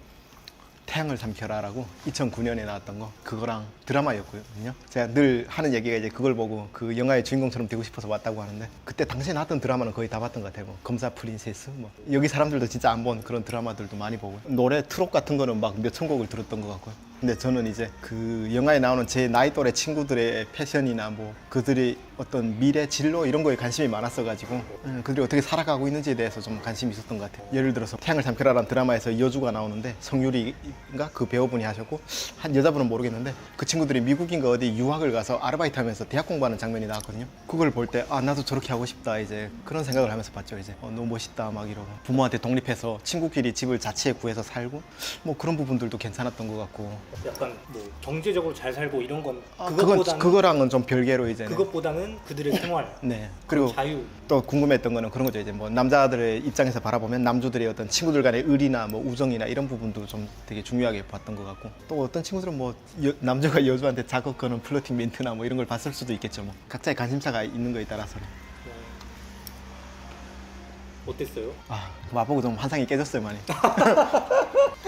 태양을 삼켜라라고 2009년에 나왔던 거 그거랑 드라마였거든요. 제가 늘 하는 얘기가 이제 그걸 보고 그 영화의 주인공처럼 되고 싶어서 왔다고 하는데 그때 당시에 나왔던 드라마는 거의 다 봤던 것 같아요. 검사 프린세스 여기 사람들도 진짜 안 본 그런 드라마들도 많이 보고 노래 트롯 같은 거는 막 몇천 곡을 들었던 것 같고요. 근데 저는 이제 그 영화에 나오는 제 나이 또래 친구들의 패션이나 그들의 어떤 미래 진로 이런 거에 관심이 많았어가지고 그들이 어떻게 살아가고 있는지에 대해서 좀 관심이 있었던 것 같아요. 예를 들어서 태양을 삼켜라라는 드라마에서 여주가 나오는데 성유리인가 그 배우분이 하셨고 한 여자분은 모르겠는데 그 친구들이 미국인가 어디 유학을 가서 아르바이트 하면서 대학 공부하는 장면이 나왔거든요. 그걸 볼 때 나도 저렇게 하고 싶다 이제 그런 생각을 하면서 봤죠. 이제 너무 멋있다 막 이러고 부모한테 독립해서 친구끼리 집을 자취해 구해서 살고 그런 부분들도 괜찮았던 것 같고 약간 경제적으로 잘 살고 이런 건 그거랑은 좀 별개로 이제 그것보다는 그들의 생활. 네. 그리고 자유. 또 궁금했던 거는 그런 거죠. 이제 남자들의 입장에서 바라보면 남주들의 어떤 친구들 간의 의리나 우정이나 이런 부분도 좀 되게 중요하게 봤던 것 같고 또 어떤 친구들은 남자가 여주한테 작업 거는 플러팅 멘트나 이런 걸 봤을 수도 있겠죠. 각자의 관심사가 있는 거에 따라서. 어땠어요? 와보고 좀 환상이 깨졌어요 많이.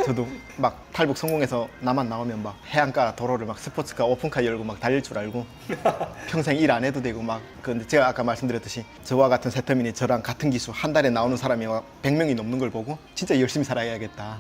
저도 막 탈북 성공해서 나만 나오면 해안가 도로를 스포츠카 오픈카 열고 달릴 줄 알고 평생 일 안 해도 되고 근데 제가 아까 말씀드렸듯이 저와 같은 새터민이 저랑 같은 기수 한 달에 나오는 사람이 100명이 넘는 걸 보고 진짜 열심히 살아야겠다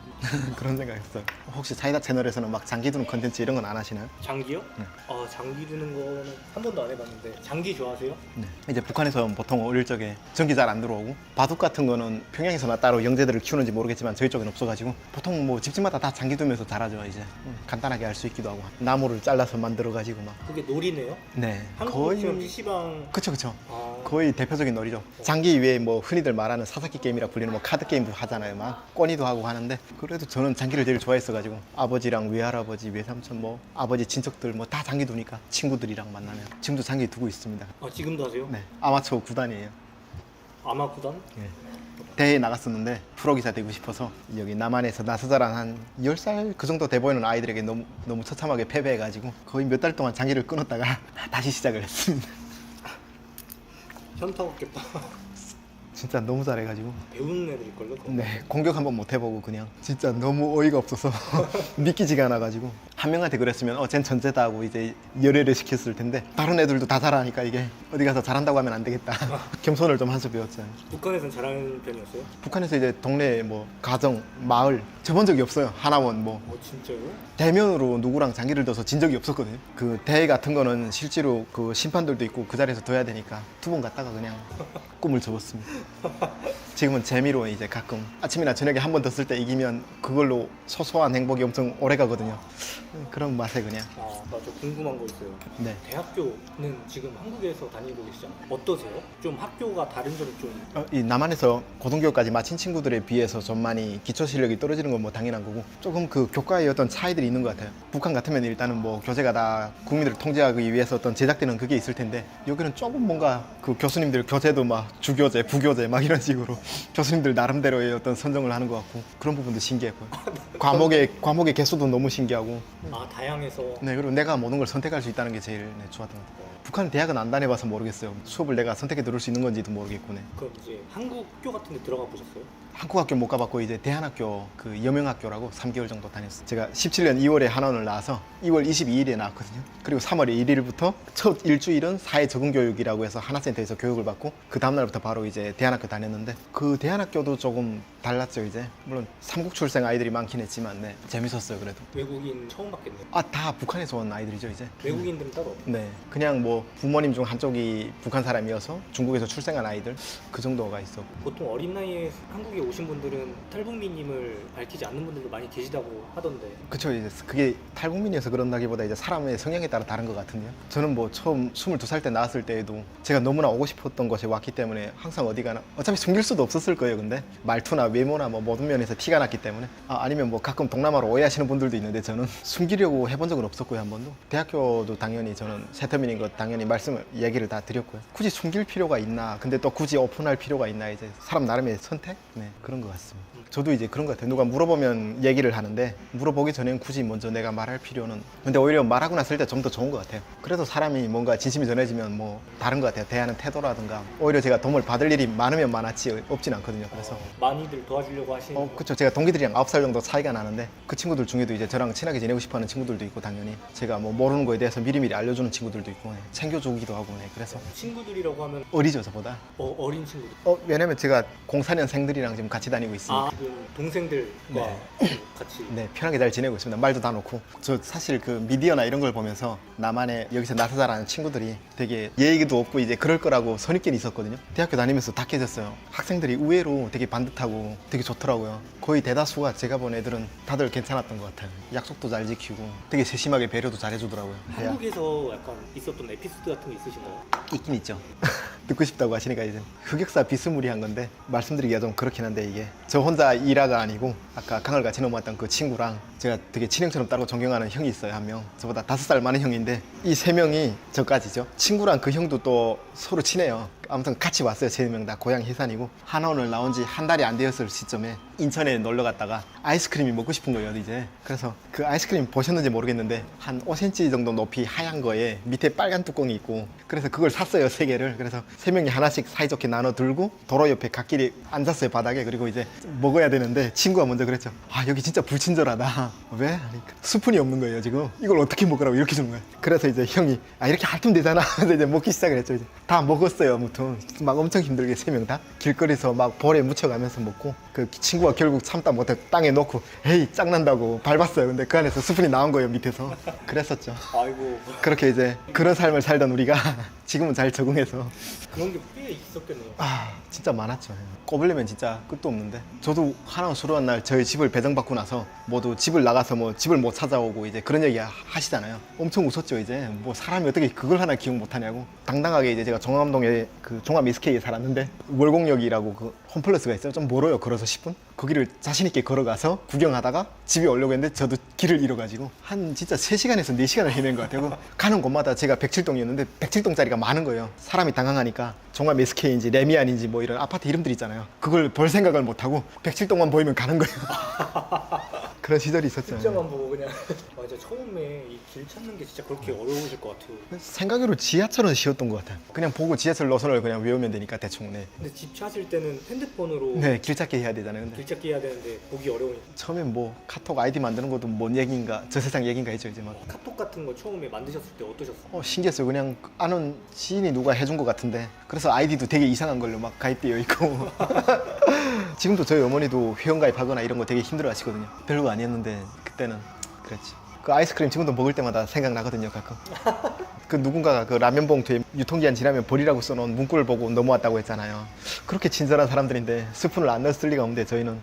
그런 생각했어요. 혹시 사이다 채널에서는 장기 두는 컨텐츠 이런 건 안 하시나요? 장기요? 네. 장기 두는 거는 한 번도 안 해봤는데 장기 좋아하세요? 네. 이제 북한에서 보통 어릴 적에 전기 잘 안 들어오고 바둑 같은 거는 평양에서나 따로 영재들을 키우는지 모르겠지만 저희 쪽엔 없어가지고 보통 집집마다 다 장기 두면서 잘하죠. 이제 간단하게 할 수 있기도 하고 나무를 잘라서 만들어가지고 그게 놀이네요? 네. 거의 PC방. 그쵸. 거의 대표적인 놀이죠. 장기 외에 흔히들 말하는 사사키 게임이라 불리는 카드 게임도 하잖아요. 꼬니도 하고 하는데 그래도 저는 장기를 제일 좋아했어가지고 아버지랑 외할아버지, 외삼촌 아버지 친척들 다 장기 두니까 친구들이랑 만나면 지금도 장기 두고 있습니다. 지금도 하세요? 네. 아마추어 구단이에요. 아마 구단? 네. 대회에 나갔었는데 프로기사 되고 싶어서 여기 남한에서 나서자란 한 10살 그 정도 돼 보이는 아이들에게 너무 처참하게 패배해가지고 거의 몇 달 동안 장기를 끊었다가 다시 시작을 했습니다. 현타 없겠다. 진짜 너무 잘해가지고 배우는 애들일걸요? 그거? 네, 공격 한번 못 해보고 그냥 진짜 너무 어이가 없어서 믿기지가 않아가지고 한 명한테 그랬으면 쟨 천재다 하고 이제 열애를 시켰을 텐데 다른 애들도 다 잘하니까 이게 어디 가서 잘한다고 하면 안 되겠다. 겸손을 좀 한 수 배웠죠. 북한에서는 잘하는 편이었어요? 북한에서 이제 동네 뭐 가정, 마을 접은 적이 없어요. 하나원 뭐 진짜요? 대면으로 누구랑 장기를 둬서 진 적이 없었거든요. 그 대회 같은 거는 실제로 그 심판들도 있고 그 자리에서 둬야 되니까 2번 갔다가 그냥 꿈을 접었습니다. 지금은 재미로 이제 가끔 아침이나 저녁에 한 번 더 쓸 때 이기면 그걸로 소소한 행복이 엄청 오래 가거든요. 그런 맛에 그냥. 나 저 궁금한 거 있어요. 네. 대학교는 지금 한국에서 다니고 계시잖아요. 어떠세요? 좀 학교가 다른 점이 좀 이 남한에서 고등교까지 마친 친구들에 비해서 좀 많이 기초 실력이 떨어지는 건 뭐 당연한 거고 조금 그 교과의 어떤 차이들이 있는 것 같아요. 북한 같으면 일단은 뭐 교재가 다 국민들을 통제하기 위해서 어떤 제작되는 그게 있을 텐데 여기는 조금 뭔가 그 교수님들 교재도 막 주교재, 부교재 막 이런 식으로 교수님들 나름대로의 어떤 선정을 하는 것 같고 그런 부분도 신기했고요. 과목의 개수도 너무 신기하고 다양해서 네, 그리고 내가 모든 걸 선택할 수 있다는 게 제일 좋았던 것 같아요. 북한 대학은 안 다녀봐서 모르겠어요. 수업을 내가 선택해 들을 수 있는 건지도 모르겠고. 네. 그럼 이제 한국 학교 같은 데 들어가 보셨어요? 한국 학교 못 가봤고 이제 대한학교 그 여명학교라고 3개월 정도 다녔어요. 제가 17년 2월에 한원을 나와서 2월 22일에 나왔거든요. 그리고 3월 1일부터 첫 일주일은 사회 적응 교육이라고 해서 하나센터에서 교육을 받고 그 다음날부터 바로 이제 대한학교 다녔는데 그 대한학교도 조금 달랐죠. 이제 물론 삼국 출생 아이들이 많긴 했지만 네, 재밌었어요. 그래도 외국인 처음 봤겠네요. 다 북한에서 온 아이들이죠. 이제 외국인들은 따로 없나요? 네, 그냥 뭐 부모님 중 한쪽이 북한 사람이어서 중국에서 출생한 아이들 그 정도가 있었고. 보통 어린 나이에 한국에 오신 분들은 탈북민임을 밝히지 않는 분들도 많이 계시다고 하던데. 그쵸. 이제 그게 탈북민이어서 그런다기보다 이제 사람의 성향에 따라 다른 것 같은데요. 저는 뭐 처음 22살 때 나왔을 때에도 제가 너무나 오고 싶었던 곳에 왔기 때문에 항상 어디 가나 어차피 숨길 수도 없었을 거예요. 근데 말투나 외모나 뭐 모든 면에서 티가 났기 때문에 아니면 뭐 가끔 동남아로 오해하시는 분들도 있는데 저는 숨기려고 해본 적은 없었고요. 한 번도. 대학교도 당연히 저는 세터민인 것 당연히 얘기를 다 드렸고요. 굳이 숨길 필요가 있나, 근데 또 굳이 오픈할 필요가 있나, 이제 사람 나름의 선택? 네, 그런 것 같습니다. 저도 이제 그런 것 같아요. 누가 물어보면 얘기를 하는데 물어보기 전엔 굳이 먼저 내가 말할 필요는, 근데 오히려 말하고 났을 때 좀 더 좋은 것 같아요. 그래도 사람이 뭔가 진심이 전해지면 뭐 다른 것 같아요. 대하는 태도라든가. 오히려 제가 도움을 받을 일이 많으면 많았지 없진 않거든요. 그래서 많이들 도와주려고 하시는 그쵸. 제가 동기들이랑 9살 정도 차이가 나는데 그 친구들 중에도 이제 저랑 친하게 지내고 싶어하는 친구들도 있고, 당연히 제가 뭐 모르는 거에 대해서 미리미리 알려주는 친구들도 있고, 네, 챙겨주기도 하고. 네, 그래서 친구들이라고 하면 어리죠, 저보다. 어린 친구들. 왜냐면 제가 04년생들이랑 지금 같이 다니고 있으니까. 지금 동생들과 네. 같이. 네, 편하게 잘 지내고 있습니다. 말도 다 놓고. 저 사실 그 미디어나 이런 걸 보면서 나만의 여기서 나서 자라는 친구들이 되게 예의도 없고 이제 그럴 거라고 선입견이 있었거든요. 대학교 다니면서 다 깨졌어요. 학생들이 의외로 되게 반듯하고 되게 좋더라고요. 거의 대다수가 제가 본 애들은 다들 괜찮았던 것 같아요. 약속도 잘 지키고 되게 세심하게 배려도 잘 해주더라고요. 한국에서 약간 있었던 에피소드 같은 게 있으신가요? 있긴 있죠. 듣고 싶다고 하시니까 이제 흑역사 비스무리한 건데 말씀드리기가 좀 그렇긴 한데, 이게 저 혼자 일화가 아니고 아까 강을 같이 넘어왔던 그 친구랑 제가 되게 친형처럼 따로 존경하는 형이 있어요. 한 명. 저보다 5살 많은 형인데 이 3명이 저까지죠. 친구랑 그 형도 또 서로 친해요. 아무튼 같이 왔어요. 3명 다 고향 해산이고 한원을 나온 지 한 달이 안 되었을 시점에 인천에 놀러 갔다가 아이스크림이 먹고 싶은 거예요, 이제. 그래서 그 아이스크림 보셨는지 모르겠는데 한 5cm 정도 높이 하얀 거에 밑에 빨간 뚜껑이 있고, 그래서 그걸 샀어요, 3개를. 그래서 3명이 하나씩 사이좋게 나눠 들고 도로 옆에 갓길에 앉았어요, 바닥에. 그리고 이제 먹어야 되는데 친구가 먼저 그랬죠. 여기 진짜 불친절하다. 왜? 하니까 스푼이 없는 거예요, 지금. 이걸 어떻게 먹으라고 이렇게 주는 거예요. 그래서 이제 형이 이렇게 핥으면 되잖아. 그래서 이제 먹기 시작을 했죠. 이제 다 먹었어요. 아무튼 막 엄청 힘들게 3명 다 길거리에서 막 볼에 묻혀가면서 먹고, 그 친구가 결국 참다 못해 땅에 놓고 에이 짱난다고 밟았어요. 근데 그 안에서 스푼이 나온 거예요, 밑에서. 그랬었죠. 아이고. 그렇게 이제 그런 삶을 살던 우리가 지금은 잘 적응해서. 그런 게 꽤 있었겠네요. 진짜 많았죠. 꼽으려면 진짜 끝도 없는데. 저도 하나 수료한 날 저희 집을 배정받고 나서 모두 집을 나가서 뭐 집을 못 찾아오고 이제 그런 얘기 하시잖아요. 엄청 웃었죠. 이제 뭐 사람이 어떻게 그걸 하나 기억 못하냐고. 당당하게 이제 제가 종암동에 그 종암 SK에 살았는데 월곡역이라고 그 홈플러스가 있어요. 좀 멀어요. 걸어서 10분. 거기를 자신있게 걸어가서 구경하다가 집에 오려고 했는데 저도 길을 잃어가지고 한 진짜 3시간에서 4시간을 헤맨 것 같아요. 가는 곳마다 제가 107동이었는데 107동짜리가 많은 거예요. 사람이 당황하니까 종합 SK인지 레미안인지 뭐 이런 아파트 이름들 있잖아요. 그걸 볼 생각을 못하고 107동만 보이면 가는 거예요. 그런 시절이 있었죠. 숫자만 보고 그냥. 맞아. 진짜 처음에 이 길 찾는 게 진짜 그렇게 어려우실 것 같아요. 생각으로 지하철은 쉬웠던 것 같아요. 그냥 보고 지하철 노선을 그냥 외우면 되니까 대충. 네, 근데 집 찾을 때는 핸드폰으로 네, 길 찾기 해야 되잖아요. 근데 길 찾기 해야 되는데 보기 어려우니까. 처음엔 뭐 카톡 아이디 만드는 것도 뭔 얘기인가, 저 세상 얘기인가 했죠. 이제 막 카톡 같은 거 처음에 만드셨을 때 어떠셨어요? 신기했어요. 그냥 아는 지인이 누가 해준 것 같은데, 그래서 아이디도 되게 이상한 걸로 막 가입되어 있고 지금도 저희 어머니도 회원가입하거나 이런 거 되게 힘들어 하시거든요. 별거 아니었는데 그때는 그랬지. 그 아이스크림 지금도 먹을 때마다 생각나거든요, 가끔. 그 누군가가 그 라면 봉투에 유통기한 지나면 버리라고 써놓은 문구를 보고 넘어왔다고 했잖아요. 그렇게 친절한 사람들인데 스푼을 안 넣었을 리가 없는데 저희는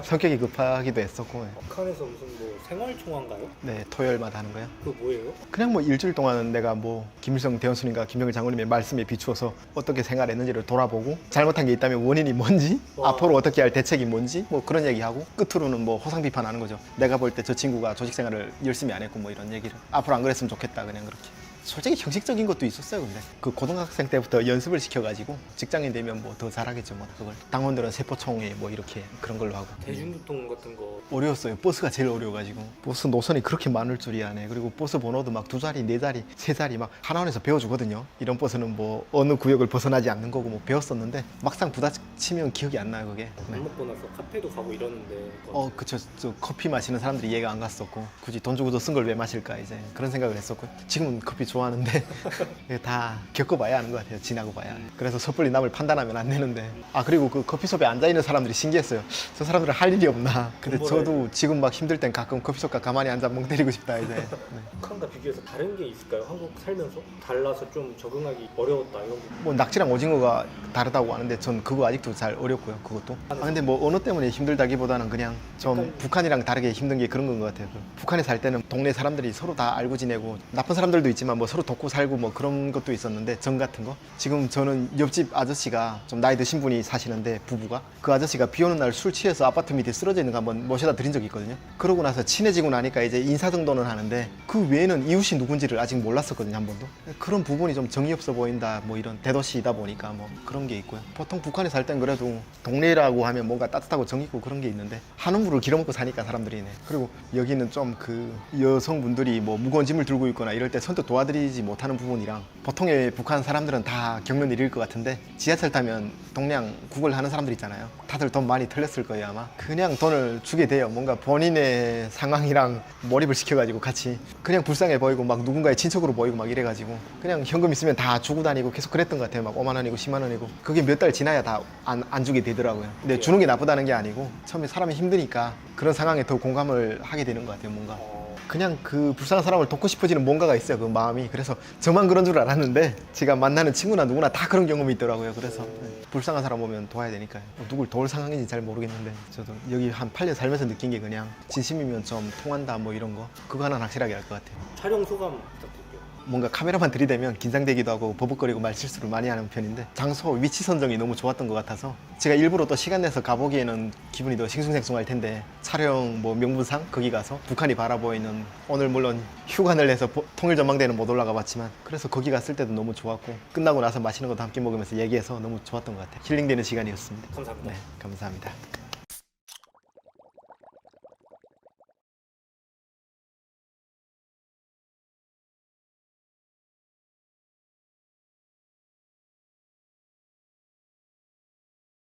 성격이 급하기도 했었고. 북한에서 무슨 뭐 생활총화인가요? 네, 토요일마다 하는 거예요. 그거 뭐예요? 그냥 뭐 일주일 동안은 내가 뭐 김일성 대원수님과 김정일 장군님의 말씀에 비추어서 어떻게 생활했는지를 돌아보고, 잘못한 게 있다면 원인이 뭔지, 와. 앞으로 어떻게 할 대책이 뭔지, 뭐 그런 얘기하고, 끝으로는 뭐 호상 비판하는 거죠. 내가 볼 때 저 친구가 조직 생활을 열심히 안 했고 뭐 이런 얘기를, 앞으로 안 그랬으면 좋겠다, 그냥 그렇게. 솔직히 형식적인 것도 있었어요. 근데 그 고등학생 때부터 연습을 시켜가지고 직장인 되면 뭐 더 잘하겠죠. 뭐 그걸 당원들은 세포총회 뭐 이렇게 그런 걸로 하고. 대중교통 같은 거 어려웠어요. 버스가 제일 어려워가지고. 버스 노선이 그렇게 많을 줄이야. 네. 그리고 버스 번호도 막 2자리, 4자리, 3자리 막 하나원에서 배워주거든요. 이런 버스는 뭐 어느 구역을 벗어나지 않는 거고 뭐 배웠었는데, 막상 부딪히면 기억이 안 나요, 그게. 밥 먹고 나서 카페도 가고 이러는데 그쵸. 저 커피 마시는 사람들이 이해가 안 갔었고, 굳이 돈 주고도 쓴 걸 왜 마실까, 이제 그런 생각을 했었고. 지금은 커피 좋아하는데 이게 다 겪어봐야 하는 것 같아요. 지나고 봐야. 그래서 섣불리 남을 판단하면 안 되는데. 그리고 그 커피숍에 앉아있는 사람들이 신기했어요. 저 사람들은 할 일이 없나. 근데 저도 지금 막 힘들 땐 가끔 커피숍 가 가만히 앉아 멍 때리고 싶다, 이제. 네. 북한과 비교해서 다른 게 있을까요? 한국 살면서? 달라서 좀 적응하기 어려웠다 이런 거. 뭐 낙지랑 오징어가 다르다고 하는데 전 그거 아직도 잘 어렵고요, 그것도. 근데 뭐 언어 때문에 힘들다기보다는 그냥 좀 북한이랑 다르게 힘든 게 그런 건 것 같아요. 북한에 살 때는 동네 사람들이 서로 다 알고 지내고, 나쁜 사람들도 있지만 뭐 서로 돕고 살고 뭐 그런 것도 있었는데, 정 같은 거. 지금 저는 옆집 아저씨가 좀 나이 드신 분이 사시는데, 부부가 그 아저씨가 비 오는 날 술 취해서 아파트 밑에 쓰러져 있는 거 한번 모셔다 드린 적이 있거든요. 그러고 나서 친해지고 나니까 이제 인사 정도는 하는데, 그 외에는 이웃이 누군지를 아직 몰랐었거든요, 한 번도. 그런 부분이 좀 정이 없어 보인다, 뭐 이런 대도시이다 보니까 뭐 그런 게 있고요. 보통 북한에 살 땐 그래도 동네라고 하면 뭔가 따뜻하고 정 있고 그런 게 있는데, 한우물을 길어먹고 사니까 사람들이네. 그리고 여기는 좀 그 여성분들이 뭐 무거운 짐을 들고 있거나 이럴 때 선뜻 도와드리지 못하는 부분이랑, 보통의 북한 사람들은 다 겪는 일일 것 같은데, 지하철 타면 동양 구걸 하는 사람들 있잖아요. 다들 돈 많이 털렸을 거예요, 아마. 그냥 돈을 주게 돼요. 뭔가 본인의 상황이랑 몰입을 시켜가지고 같이 그냥 불쌍해 보이고, 막 누군가의 친척으로 보이고 막 이래가지고 그냥 현금 있으면 다 주고 다니고 계속 그랬던 것 같아요. 막 5만 원이고 10만 원이고. 그게 몇 달 지나야 다 안 주게 되더라고요. 근데 주는 게 나쁘다는 게 아니고, 처음에 사람이 힘드니까 그런 상황에 더 공감을 하게 되는 것 같아요, 뭔가. 그냥 그 불쌍한 사람을 돕고 싶어지는 뭔가가 있어요, 그 마음이. 그래서 저만 그런 줄 알았는데, 제가 만나는 친구나 누구나 다 그런 경험이 있더라고요. 그래서 불쌍한 사람 오면 도와야 되니까요. 누굴 도울 상황인지 잘 모르겠는데, 저도 여기 한 8년 살면서 느낀 게, 그냥 진심이면 좀 통한다 뭐 이런 거, 그거 하나는 확실하게 알 것 같아요. 촬영 소감 부탁드릴게요. 뭔가 카메라만 들이대면 긴장되기도 하고 버벅거리고 말실수를 많이 하는 편인데, 장소 위치 선정이 너무 좋았던 것 같아서 제가 일부러 또 시간 내서 가보기에는 기분이 더 싱숭생숭할 텐데, 촬영 뭐 명분상 거기 가서 북한이 바라보이는, 오늘 물론 휴관을 내서 통일전망대는 못 올라가 봤지만, 그래서 거기 갔을 때도 너무 좋았고, 끝나고 나서 맛있는 것도 함께 먹으면서 얘기해서 너무 좋았던 것 같아요. 힐링되는 시간이었습니다. 감사합니다. 네, 감사합니다.